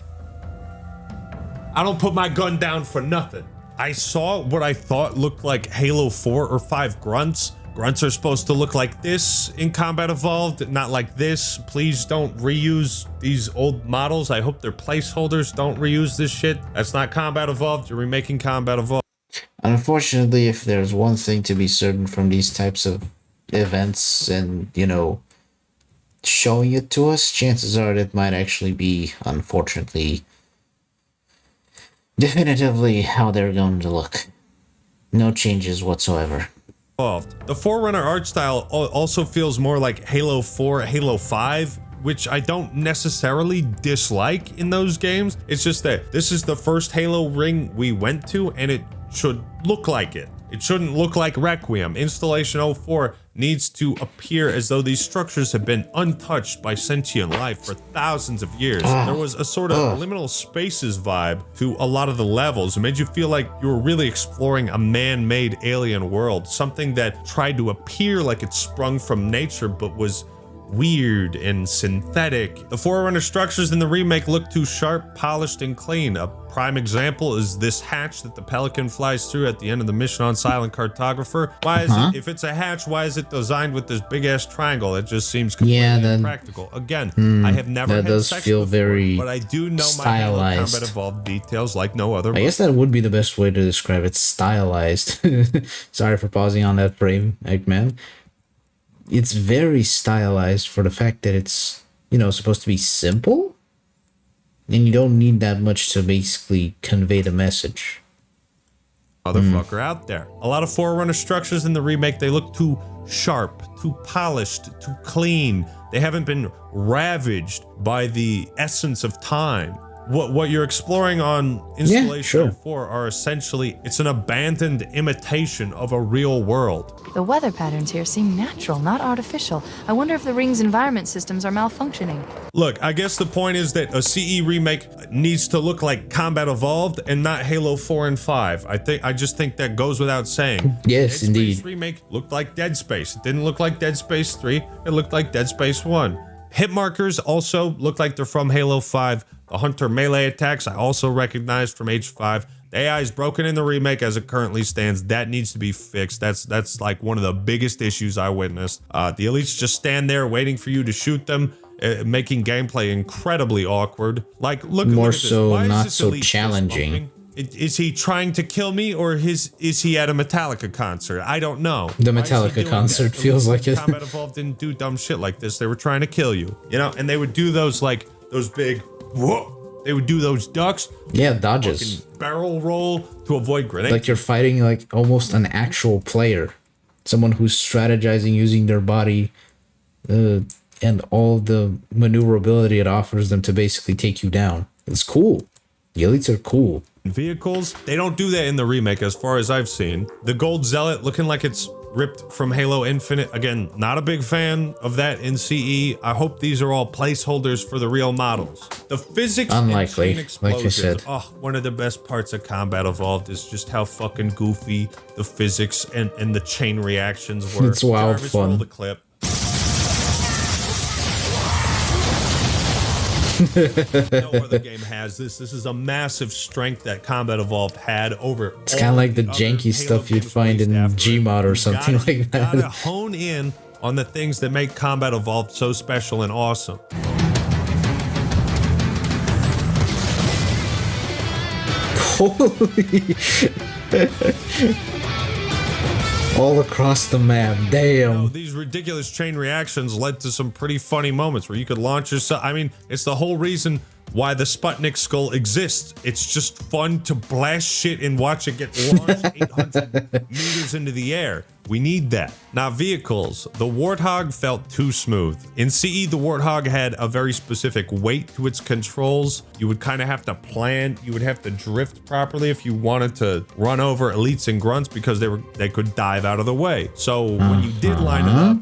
I don't put my gun down for nothing. I saw what I thought looked like Halo 4 or 5 grunts. Grunts are supposed to look like this in Combat Evolved, not like this. Please don't reuse these old models. I hope they're placeholders. Don't reuse this shit. That's not Combat Evolved. You're remaking Combat Evolved. Unfortunately, if there's one thing to be certain from these types of events and, you know, showing it to us, chances are that might actually be, unfortunately, definitively how they're going to look. No changes whatsoever. The Forerunner art style also feels more like Halo 4, Halo 5, which I don't necessarily dislike in those games. It's just that this is the first Halo ring we went to, and it should look like it. It shouldn't look like Requiem. Installation 04 needs to appear as though these structures have been untouched by sentient life for thousands of years. There was a sort of liminal spaces vibe to a lot of the levels. It made you feel like you were really exploring a man-made alien world, something that tried to appear like it sprung from nature but was weird and synthetic. The Forerunner structures in the remake look too sharp, polished, and clean. A prime example is this hatch that the Pelican flies through at the end of the mission on Silent Cartographer. Why is it, if it's a hatch, why is it designed with this big ass triangle? It just seems completely impractical. Again, I have never had sex before, very but I do know stylized. my Halo Combat Evolved details like no other. I guess that would be the best way to describe it. Stylized. Sorry for pausing on that frame, Eggman. It's very stylized for the fact that it's, you know, supposed to be simple, and you don't need that much to basically convey the message. Motherfucker out there. A lot of Forerunner structures in the remake, they look too sharp, too polished, too clean. They haven't been ravaged by the essence of time. What you're exploring on Installation 04 are essentially, it's an abandoned imitation of a real world. The weather patterns here seem natural, not artificial. I wonder if the ring's environment systems are malfunctioning. Look, I guess the point is that a CE remake needs to look like Combat Evolved and not Halo 4 and 5. I just think that goes without saying. Yes, Dead indeed. Space remake looked like Dead Space. It didn't look like Dead Space 3. It looked like Dead Space 1. Hit markers also look like they're from Halo 5. The Hunter melee attacks I also recognized from H5. The AI is broken in the remake as it currently stands. That needs to be fixed. That's like one of the biggest issues I witnessed. The elites just stand there waiting for you to shoot them, making gameplay incredibly awkward. Like, look More at this. so, Why is not this so elite fist challenging. bumping? Is he trying to kill me, or is he at a Metallica concert? I don't know. The Why is he Metallica doing concert that? feels like it. Combat Evolved didn't do dumb shit like this. They were trying to kill you, you know, and they would do those big whoa. They would do those ducks. Yeah, dodges. Barrel roll to avoid grenades. Like you're fighting like almost an actual player. Someone who's strategizing using their body and all the maneuverability it offers them to basically take you down. It's cool. The elites are cool. Vehicles, they don't do that in the remake as far as I've seen. The Gold Zealot looking like it's ripped from Halo Infinite. Again, not a big fan of that in CE. I hope these are all placeholders for the real models. The physics Unlikely, and chain explosions, like you said. Oh, one of the best parts of Combat Evolved is just how fucking goofy the physics and the chain reactions were. It's wild Jarvis, fun. roll the clip. No other game has this. This is a massive strength that Combat Evolved had over. It's kind of like the janky stuff you'd find in Gmod or something like that. Gotta hone in on the things that make Combat Evolved so special and awesome. Holy. All across the map, damn. These ridiculous chain reactions led to some pretty funny moments where you could launch yourself. I mean, it's the whole reason why the Sputnik skull exists. It's just fun to blast shit and watch it get launched 800 meters into the air. We need that. Now, vehicles. The Warthog felt too smooth. In CE, the Warthog had a very specific weight to its controls. You would kind of have to plan. You would have to drift properly if you wanted to run over elites and grunts because they could dive out of the way. So when you did line it up,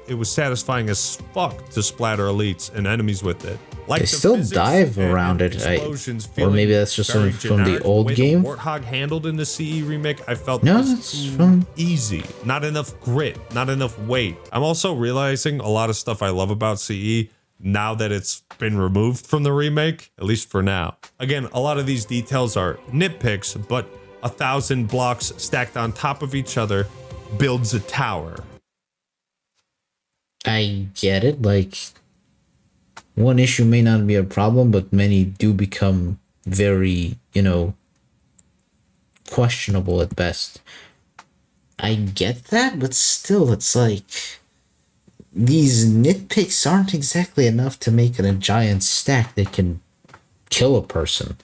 it was satisfying as fuck to splatter elites and enemies with it. Like They still dive around it, or maybe that's just from the old game. The Warthog handled in the CE remake, I felt No, was that's too from easy. Not enough grit, not enough weight. I'm also realizing a lot of stuff I love about CE now that it's been removed from the remake, at least for now. Again, a lot of these details are nitpicks, but 1,000 blocks stacked on top of each other builds a tower. I get it. Like, one issue may not be a problem, but many do become very, questionable at best. I get that, but still, it's like these nitpicks aren't exactly enough to make it a giant stack that can kill a person.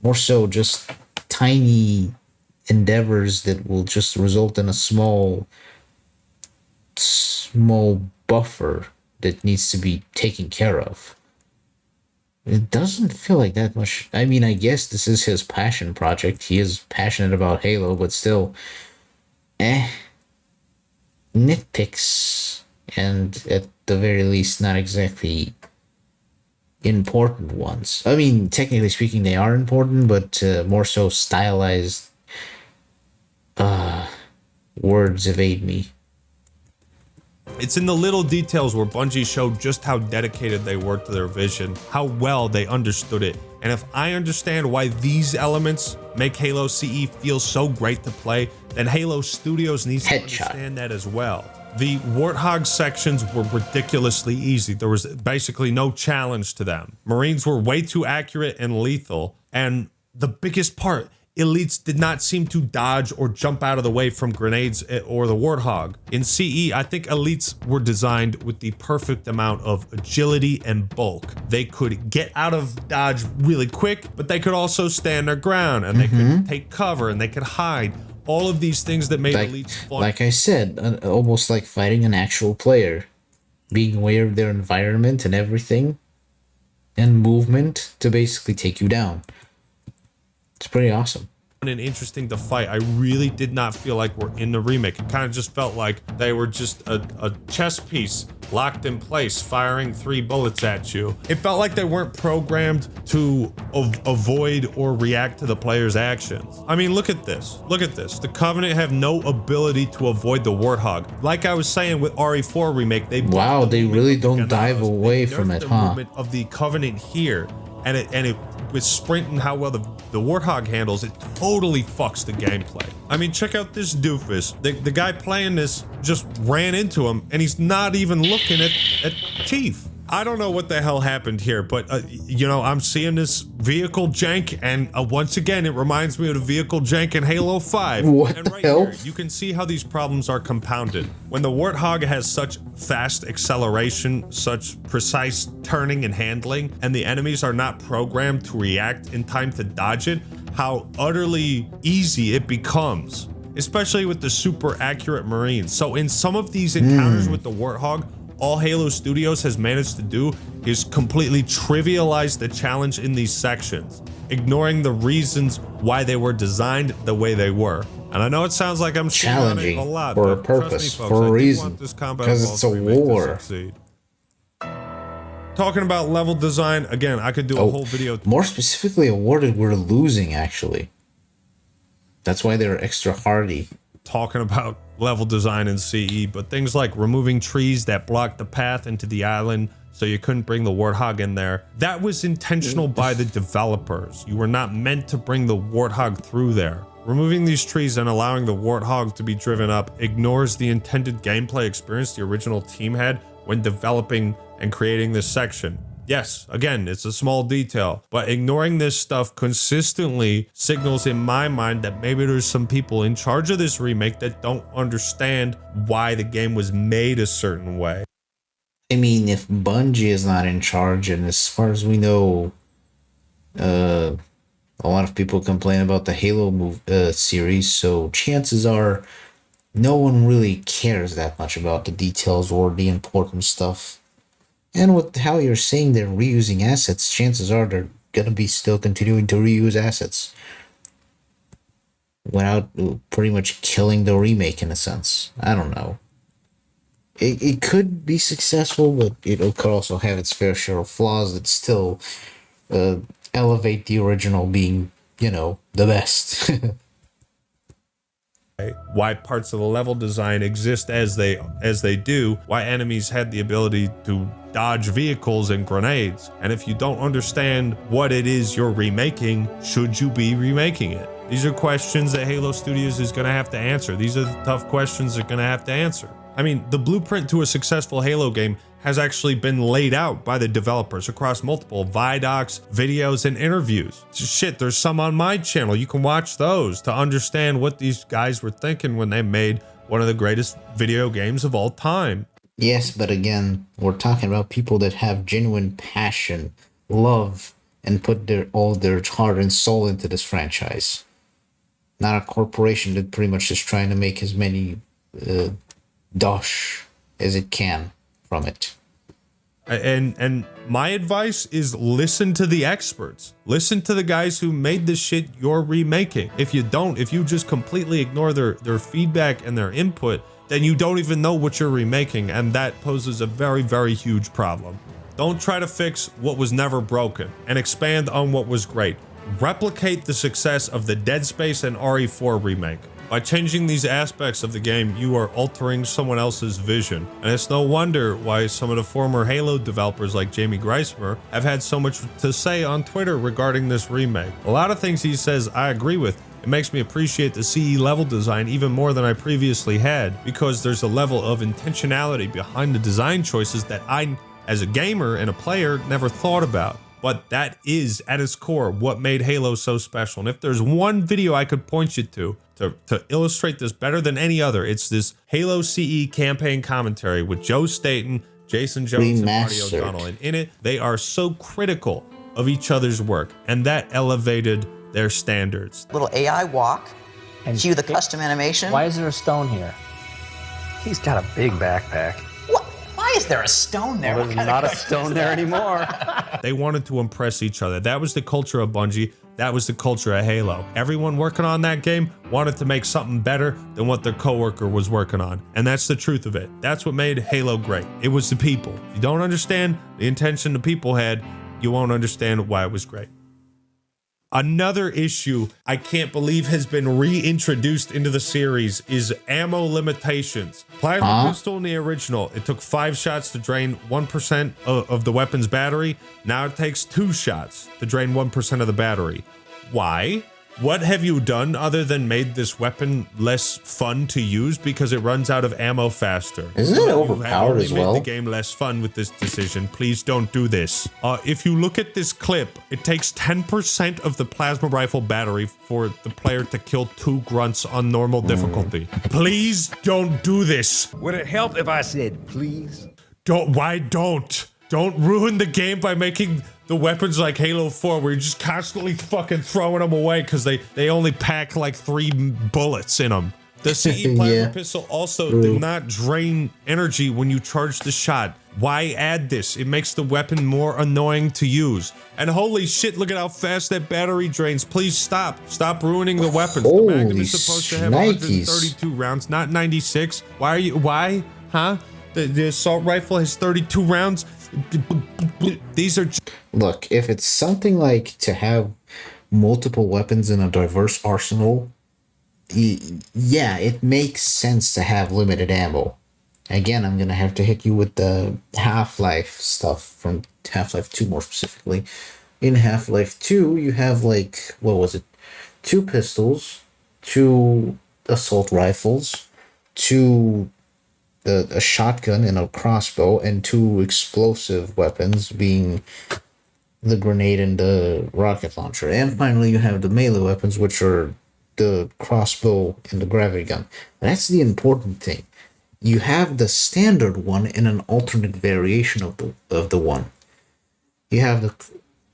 More so just tiny endeavors that will just result in a small buffer that needs to be taken care of. It doesn't feel like that much. I mean, I guess this is his passion project. He is passionate about Halo, but still, nitpicks, and at the very least, not exactly important ones. I mean, technically speaking, they are important, but more so stylized words evade me. It's in the little details where Bungie showed just how dedicated they were to their vision, how well they understood it. And if I understand why these elements make Halo CE feel so great to play, then Halo Studios needs to understand that as well. The Warthog sections were ridiculously easy. There was basically no challenge to them. Marines were way too accurate and lethal. And the biggest part, elites did not seem to dodge or jump out of the way from grenades or the Warthog. In CE, I think elites were designed with the perfect amount of agility and bulk. They could get out of dodge really quick, but they could also stand their ground, and they could take cover, and they could hide. All of these things that made elites fun. Like I said, almost like fighting an actual player. Being aware of their environment and everything, and movement to basically take you down. It's pretty awesome. And interesting to fight. I really did not feel like we're in the remake. It kind of just felt like they were just a chess piece locked in place, firing 3 bullets at you. It felt like they weren't programmed to avoid or react to the player's actions. I mean, look at this. Look at this. The Covenant have no ability to avoid the Warthog. Like I was saying with RE4 remake, they really don't dive away from it, huh? Movement of the Covenant here, and it with sprint and how well the Warthog handles, it totally fucks the gameplay. I mean, check out this doofus. The guy playing this just ran into him, and he's not even looking at Chief. I don't know what the hell happened here, but you know, I'm seeing this vehicle jank, and once again, it reminds me of the vehicle jank in Halo 5. What and the right hell? Here, you can see how these problems are compounded. When the Warthog has such fast acceleration, such precise turning and handling, and the enemies are not programmed to react in time to dodge it, how utterly easy it becomes, especially with the super accurate Marines. So in some of these encounters with the Warthog, all Halo Studios has managed to do is completely trivialize the challenge in these sections, ignoring the reasons why they were designed the way they were. And I know it sounds like I'm challenging a lot, for a but purpose, trust me, folks, for a I do reason, want this combat because it's a remake to war. succeed. Talking about level design, again, I could do a whole video. More specifically, awarded we're losing, actually. That's why they're extra hardy. Talking about level design in CE, but things like removing trees that block the path into the island so you couldn't bring the Warthog in there. That was intentional by the developers. You were not meant to bring the Warthog through there. Removing these trees and allowing the Warthog to be driven up ignores the intended gameplay experience the original team had when developing and creating this section. Yes, again, it's a small detail, but ignoring this stuff consistently signals in my mind that maybe there's some people in charge of this remake that don't understand why the game was made a certain way. I mean, if Bungie is not in charge, and as far as we know, a lot of people complain about the Halo series, so chances are no one really cares that much about the details or the important stuff. And with how you're saying they're reusing assets, chances are they're gonna be still continuing to reuse assets without pretty much killing the remake in a sense. I don't know. It could be successful, but it could also have its fair share of flaws that still elevate the original being, you know, the best. Why parts of the level design exist as they do, why enemies had the ability to dodge vehicles and grenades, and if you don't understand what it is you're remaking, should you be remaking it? These are questions that Halo Studios is going to have to answer. These are the tough questions they're going to have to answer. I mean, the blueprint to a successful Halo game has actually been laid out by the developers across multiple Vidocs, videos, and interviews. Shit, there's some on my channel. You can watch those to understand what these guys were thinking when they made one of the greatest video games of all time. Yes, but again, we're talking about people that have genuine passion, love, and put all their heart and soul into this franchise. Not a corporation that pretty much is trying to make as many dosh as it can from it. And my advice is listen to the experts. Listen to the guys who made the shit you're remaking. If you just completely ignore their feedback and their input, then you don't even know what you're remaking, and that poses a very, very huge problem. Don't try to fix what was never broken and expand on what was great. Replicate the success of the Dead Space and RE4 remake. By changing these aspects of the game, you are altering someone else's vision. And it's no wonder why some of the former Halo developers like Jamie Geismer have had so much to say on Twitter regarding this remake. A lot of things he says I agree with. It makes me appreciate the CE level design even more than I previously had, because there's a level of intentionality behind the design choices that I, as a gamer and a player, never thought about. But that is, at its core, what made Halo so special. And if there's one video I could point you to illustrate this better than any other, it's this Halo CE campaign commentary with Joe Staten, Jason Jones, and Marty O'Donnell. And in it, they are so critical of each other's work, and that elevated their standards. Little AI walk, and cue the custom animation. Why is there a stone here? He's got a big backpack. Why is there a stone there? Well, there's not a stone there anymore. They wanted to impress each other. That was the culture of Bungie. That was the culture of Halo. Everyone working on that game wanted to make something better than what their coworker was working on. And that's the truth of it. That's what made Halo great. It was the people. If you don't understand the intention the people had, you won't understand why it was great. Another issue I can't believe has been reintroduced into the series is ammo limitations. Plasma pistol in the original, it took 5 shots to drain 1% of the weapon's battery. Now it takes 2 shots to drain 1% of the battery. Why? What have you done other than made this weapon less fun to use because it runs out of ammo faster? Isn't it overpowered as well? Made the game less fun with this decision. Please don't do this. If you look at this clip, it takes 10% of the plasma rifle battery for the player to kill 2 grunts on normal difficulty. Please don't do this. Would it help if I said please? Why don't? Don't ruin the game by making the weapons like Halo 4 where you're just constantly fucking throwing them away because they only pack like 3 bullets in them. The CE plasma pistol also did not drain energy when you charge the shot. Why add this? It makes the weapon more annoying to use. And holy shit, look at how fast that battery drains. Please stop. Stop ruining the weapons. The Magnum is supposed to have 132 rounds, not 96. Why? Huh? The assault rifle has 32 rounds. These are... Look, if it's something like to have multiple weapons in a diverse arsenal, yeah, it makes sense to have limited ammo. Again, I'm going to have to hit you with the Half-Life stuff from Half-Life 2 more specifically. In Half-Life 2, you have like, 2 pistols, 2 assault rifles, 2... a shotgun and a crossbow, and 2 explosive weapons, being the grenade and the rocket launcher. And finally, you have the melee weapons, which are the crossbow and the gravity gun. And that's the important thing. You have the standard one and an alternate variation of the one. You have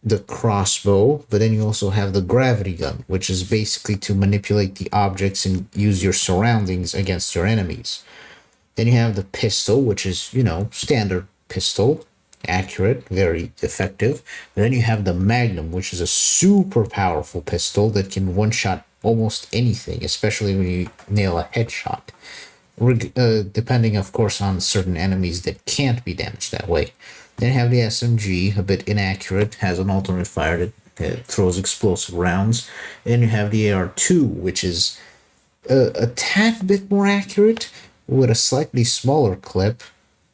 the crossbow, but then you also have the gravity gun, which is basically to manipulate the objects and use your surroundings against your enemies. Then you have the pistol, which is, standard pistol, accurate, very effective. And then you have the Magnum, which is a super powerful pistol that can one-shot almost anything, especially when you nail a headshot. Depending, of course, on certain enemies that can't be damaged that way. Then you have the SMG, a bit inaccurate, has an alternate fire that throws explosive rounds. Then you have the AR-2, which is a tad bit more accurate, with a slightly smaller clip,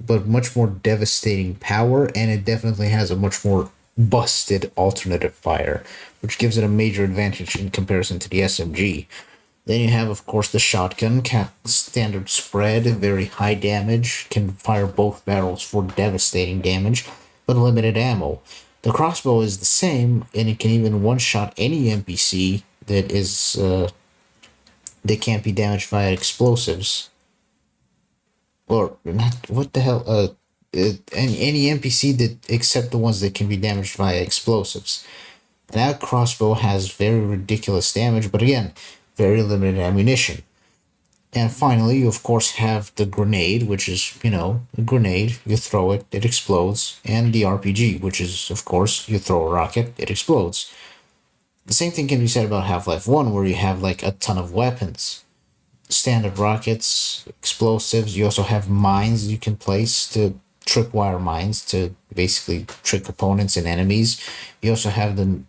but much more devastating power, and it definitely has a much more busted alternative fire, which gives it a major advantage in comparison to the SMG. Then you have, of course, the shotgun, standard spread, very high damage, can fire both barrels for devastating damage, but limited ammo. The crossbow is the same, and it can even one-shot any NPC that is that can't be damaged via explosives. Or not, what the hell? Any NPC that except the ones that can be damaged via explosives. And that crossbow has very ridiculous damage, but again, very limited ammunition. And finally, you of course have the grenade, which is, you know, a grenade, you throw it, it explodes, and the RPG, which is, of course, you throw a rocket, it explodes. The same thing can be said about Half-Life 1, where you have like a ton of weapons. Standard rockets, explosives, you also have mines you can place to tripwire mines to basically trick opponents and enemies. You also have the,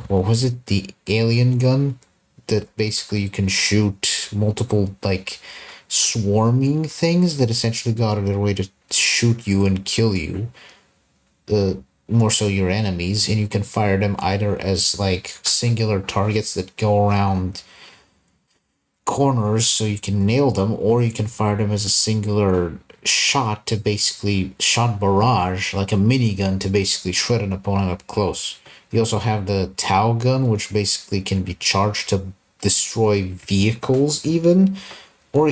what was it? The alien gun that basically you can shoot multiple, like, swarming things that essentially go out of their way to shoot you and kill you. More so your enemies, and you can fire them either as, like, singular targets that go around corners so you can nail them, or you can fire them as a singular shot to basically shot barrage, like a minigun, to basically shred an opponent up close. You also have the Tau gun, which basically can be charged to destroy vehicles even, or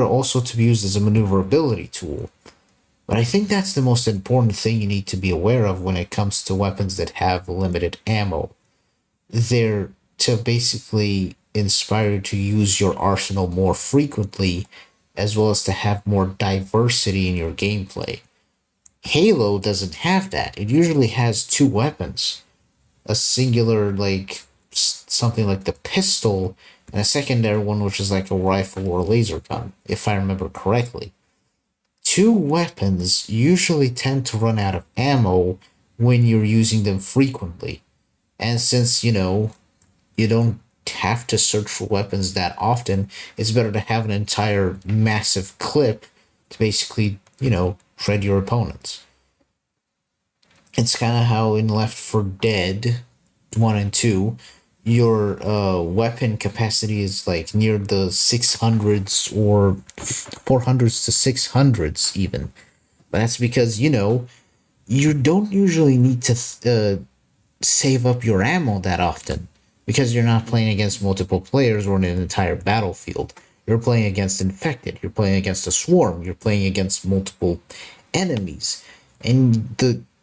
also to be used as a maneuverability tool. But I think that's the most important thing you need to be aware of when it comes to weapons that have limited ammo. They're to basically inspire you to use your arsenal more frequently, as well as to have more diversity in your gameplay. Halo doesn't have that. It usually has two weapons. A singular, like, something like the pistol, and a secondary one which is like a rifle or a laser gun, if I remember correctly. Two weapons usually tend to run out of ammo when you're using them frequently. And since, you know, you don't have to search for weapons that often, it's better to have an entire massive clip to basically, you know, shred your opponents. It's kind of how in Left 4 Dead 1 and 2, your weapon capacity is like near the 600s or 400s to 600s even. But that's because, you know, you don't usually need to save up your ammo that often, because you're not playing against multiple players or an entire battlefield. You're playing against infected, you're playing against a swarm, you're playing against multiple enemies, and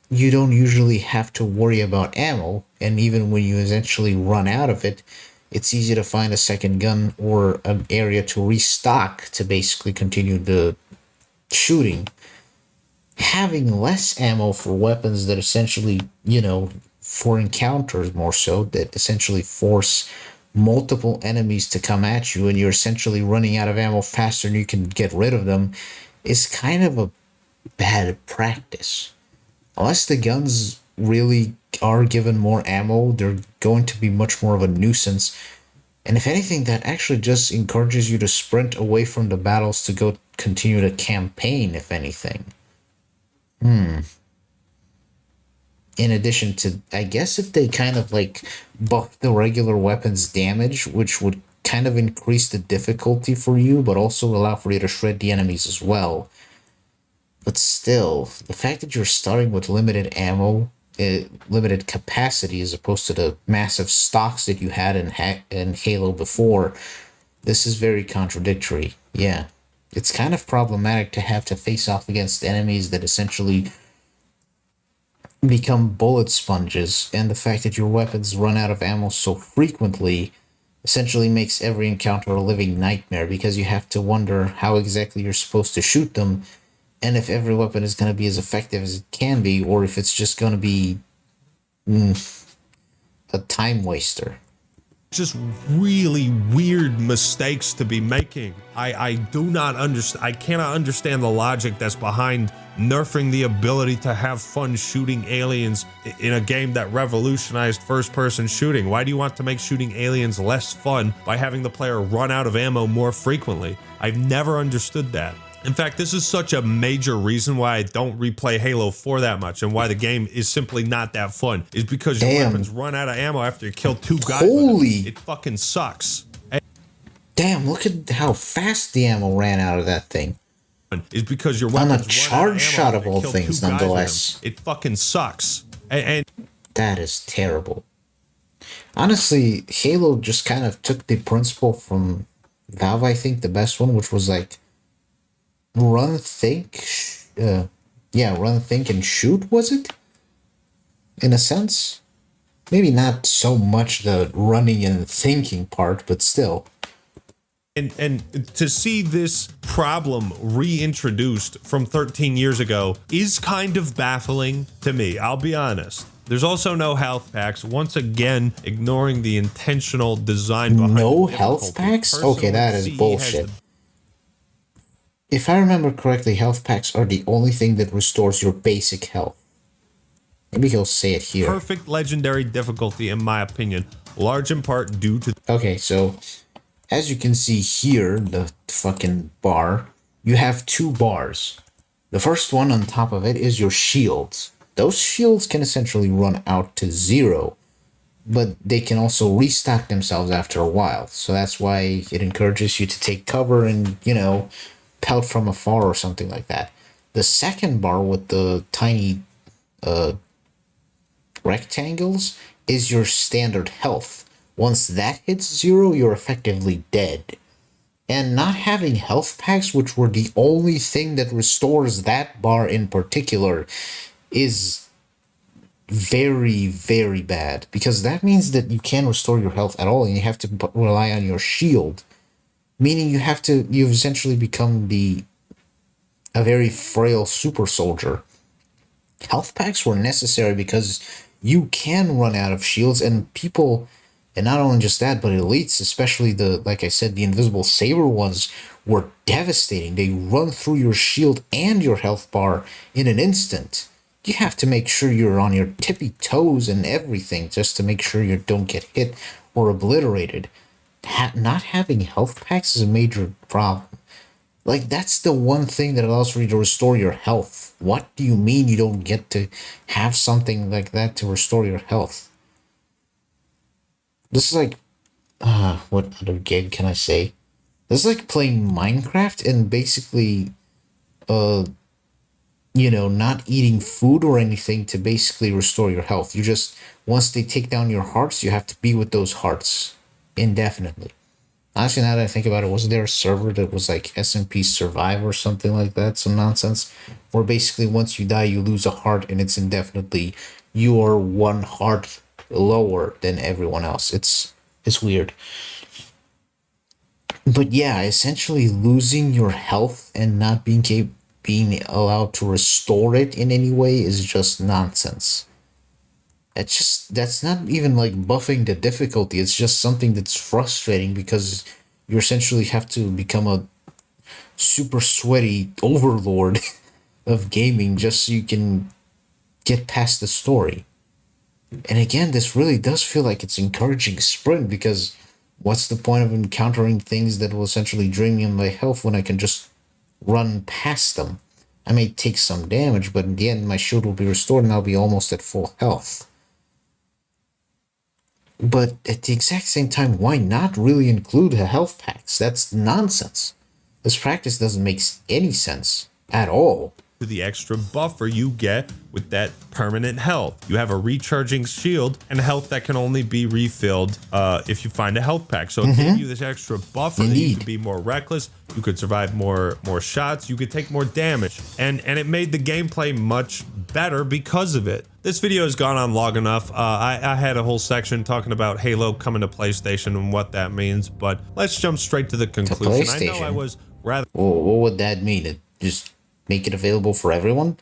you don't usually have to worry about ammo, and even when you eventually run out of it, it's easy to find a second gun or an area to restock to basically continue the shooting. Having less ammo for weapons that essentially, you know, for encounters more so, that essentially force multiple enemies to come at you and you're essentially running out of ammo faster than you can get rid of them, is kind of a bad practice. Unless the guns really are given more ammo, they're going to be much more of a nuisance. And if anything, that actually just encourages you to sprint away from the battles to go continue the campaign, if anything. In addition to, I guess if they kind of like buff the regular weapons damage, which would kind of increase the difficulty for you, but also allow for you to shred the enemies as well. But still, the fact that you're starting with limited ammo, limited capacity, as opposed to the massive stocks that you had in Halo before, this is very contradictory. Yeah, it's kind of problematic to have to face off against enemies that essentially become bullet sponges, and the fact that your weapons run out of ammo so frequently essentially makes every encounter a living nightmare, because you have to wonder how exactly you're supposed to shoot them, and if every weapon is going to be as effective as it can be, or if it's just going to be a time waster. Just really weird mistakes to be making. I do not understand. I cannot understand the logic that's behind nerfing the ability to have fun shooting aliens in a game that revolutionized first-person shooting. Why do you want to make shooting aliens less fun by having the player run out of ammo more frequently? I've never understood that. In fact, this is such a major reason why I don't replay Halo 4 that much, and why the game is simply not that fun, is because your weapons run out of ammo after you kill two guys. It fucking sucks. Damn, look at how fast the ammo ran out of that thing. Is because your weapons on a charge shot of all things, nonetheless. It fucking sucks. And that is terrible. Honestly, Halo just kind of took the principle from Valve, I think, the best one, which was like, run, think, and shoot, was it? In a sense? Maybe not so much the running and thinking part, but still. And to see this problem reintroduced from 13 years ago is kind of baffling to me, I'll be honest. There's also no health packs, once again ignoring the intentional design behind no health packs? Okay, that is bullshit. If I remember correctly, health packs are the only thing that restores your basic health. Maybe he'll say it here. Perfect legendary difficulty, in my opinion, large in part due to... Okay, so as you can see here, the fucking bar, you have 2 bars. The first one on top of it is your shields. Those shields can essentially run out to 0, but they can also restock themselves after a while. So that's why it encourages you to take cover and, you know, pelt from afar or something like that. The second bar with the tiny rectangles is your standard health. Once that hits 0, you're effectively dead. And not having health packs, which were the only thing that restores that bar in particular, is very, very bad. Because that means that you can't restore your health at all, and you have to rely on your shield. Meaning you've essentially become a very frail super soldier. Health packs were necessary because you can run out of shields, and people... And not only just that, but elites, especially like I said, the invisible saber ones, were devastating. They run through your shield and your health bar in an instant. You have to make sure you're on your tippy toes and everything just to make sure you don't get hit or obliterated. Not having health packs is a major problem. Like, that's the one thing that allows for you to restore your health. What do you mean you don't get to have something like that to restore your health? This is like, what other game can I say? This is like playing Minecraft and basically, you know, not eating food or anything to basically restore your health. You just, once they take down your hearts, you have to be with those hearts indefinitely. Honestly, now that I think about it, wasn't there a server that was like SMP Survive or something like that? Some nonsense. Where basically once you die, you lose a heart and it's indefinitely, you are 1 heart lower than everyone else. It's weird. But yeah, essentially losing your health and not being allowed to restore it in any way is just nonsense. That's not even like buffing the difficulty. It's just something that's frustrating because you essentially have to become a super sweaty overlord of gaming just so you can get past the story. And again, this really does feel like it's encouraging sprint, because what's the point of encountering things that will essentially drain me of my health when I can just run past them? I may take some damage, but in the end, my shield will be restored and I'll be almost at full health. But at the exact same time, why not really include health packs? That's nonsense. This practice doesn't make any sense at all. The extra buffer you get with that permanent health. You have a recharging shield and health that can only be refilled if you find a health pack. So it gives you this extra buffer that you could be more reckless, you could survive more shots, you could take more damage. And it made the gameplay much better because of it. This video has gone on long enough. I had a whole section talking about Halo coming to PlayStation and what that means, but let's jump straight to the conclusion. I know I was rather... Well, what would that mean? It just make it available for everyone?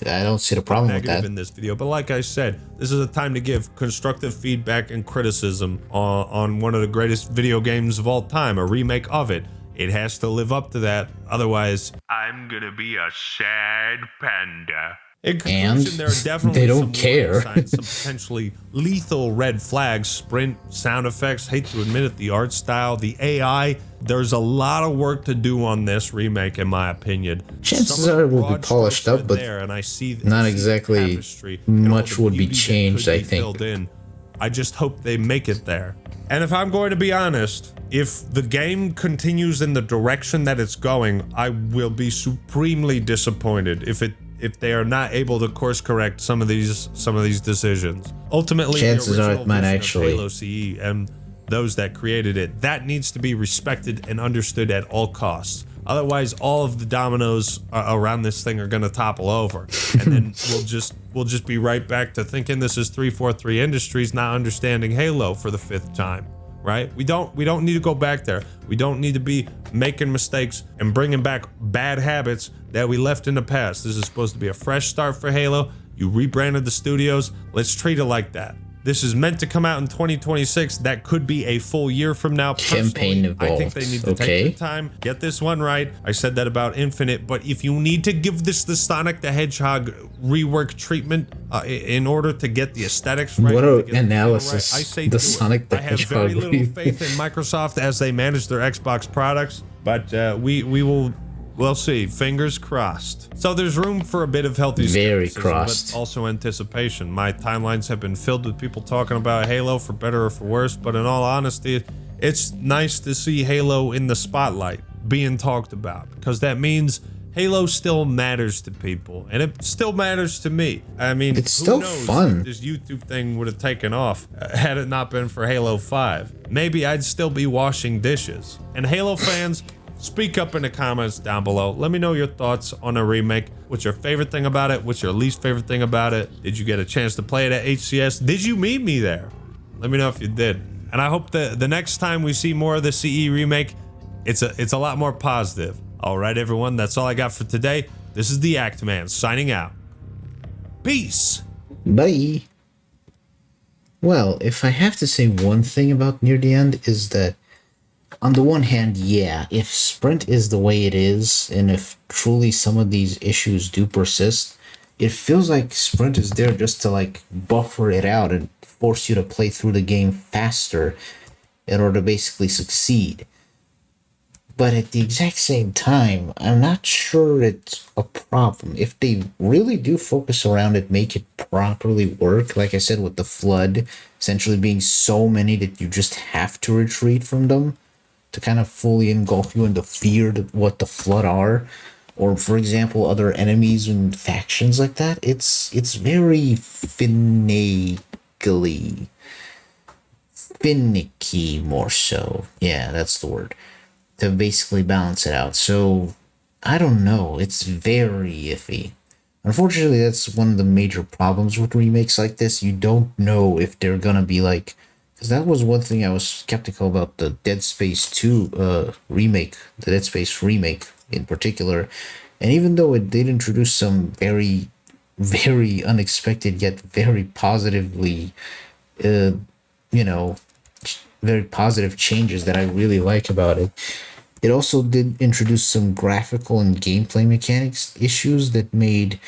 I don't see the problem with that in this video, but like I said, this is a time to give constructive feedback and criticism on one of the greatest video games of all time, a remake of it. It has to live up to that, otherwise I'm gonna be a sad panda. In conclusion, there are definitely they don't care. some potentially lethal red flags, sprint, sound effects, hate to admit it, the art style, the AI. There's a lot of work to do on this remake, in my opinion. Chances are it will be polished up, but not exactly much would be changed, I think. I just hope they make it there. And if I'm going to be honest, if the game continues in the direction that it's going, I will be supremely disappointed if they are not able to course correct some of these decisions. Ultimately, chances are it might actually. Halo CE and those that created it, that needs to be respected and understood at all costs. Otherwise, all of the dominoes around this thing are going to topple over, and then we'll just be right back to thinking this is 343 Industries not understanding Halo for the 5th time. right? We don't need to go back there. We don't need to be making mistakes and bringing back bad habits that we left in the past. This is supposed to be a fresh start for Halo. You rebranded the studios. Let's treat it like that. This is meant to come out in 2026. That could be a full year from now. Campaign evolved. I think they need to take their time, get this one right. I said that about Infinite, but if you need to give this the Sonic the Hedgehog rework treatment in order to get the aesthetics right, what an analysis! Right, I say the Sonic the I have Hedgehog. very little faith in Microsoft as they manage their Xbox products, but we will. We'll see. Fingers crossed. So there's room for a bit of healthy skepticism, but also anticipation. My timelines have been filled with people talking about Halo for better or for worse, but in all honesty, it's nice to see Halo in the spotlight being talked about, because that means Halo still matters to people, and it still matters to me. I mean, it's still fun. This YouTube thing would have taken off had it not been for Halo 5. Maybe I'd still be washing dishes. And Halo fans, speak up in the comments down below. Let me know your thoughts on a remake. What's your favorite thing about it? What's your least favorite thing about it? Did you get a chance to play it at HCS? Did you meet me there? Let me know if you did. And I hope the next time we see more of the CE remake, it's a lot more positive. All right, everyone, that's all I got for today. This is the Act Man signing out. Peace. Bye. Well, if I have to say one thing about Near the End is that on the one hand, yeah, if Sprint is the way it is, and if truly some of these issues do persist, it feels like Sprint is there just to like buffer it out and force you to play through the game faster in order to basically succeed. But at the exact same time, I'm not sure it's a problem. If they really do focus around it, make it properly work, like I said, with the Flood essentially being so many that you just have to retreat from them to kind of fully engulf you in the fear of what the Flood are, or for example, other enemies and factions like that, it's very finicky more so. Yeah, that's the word. To basically balance it out. So, I don't know. It's very iffy. Unfortunately, that's one of the major problems with remakes like this. You don't know if they're gonna be like... Because that was one thing I was skeptical about the Dead Space 2 remake. The Dead Space remake in particular. And even though it did introduce some very, very unexpected yet very positively, very positive changes that I really like about it. It also did introduce some graphical and gameplay mechanics issues that made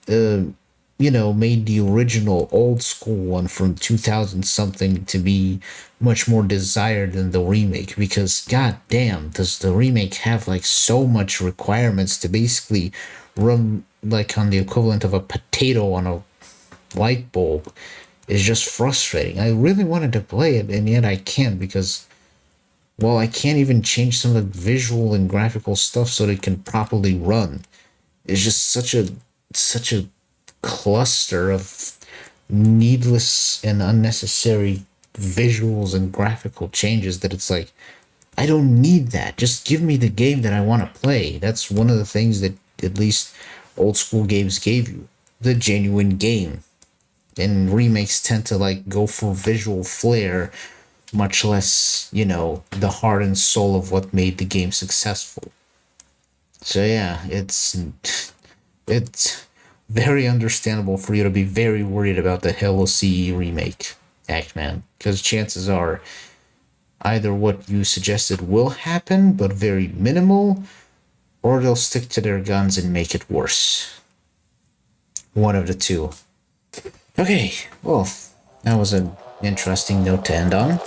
the original old school one from 2000 something to be much more desired than the remake, because goddamn, does the remake have like so much requirements to basically run like on the equivalent of a potato on a light bulb. Is just frustrating. I really wanted to play it, and yet I can't, because, well, I can't even change some of the visual and graphical stuff so that it can properly run. It's just such a cluster of needless and unnecessary visuals and graphical changes that it's like, I don't need that. Just give me the game that I want to play. That's one of the things that at least old school games gave you. The genuine game. And remakes tend to like go for visual flair, much less, the heart and soul of what made the game successful. So yeah, it's very understandable for you to be very worried about the Halo CE remake, Act-Man, because chances are either what you suggested will happen, but very minimal, or they'll stick to their guns and make it worse. One of the two. Okay, well, that was an interesting note to end on.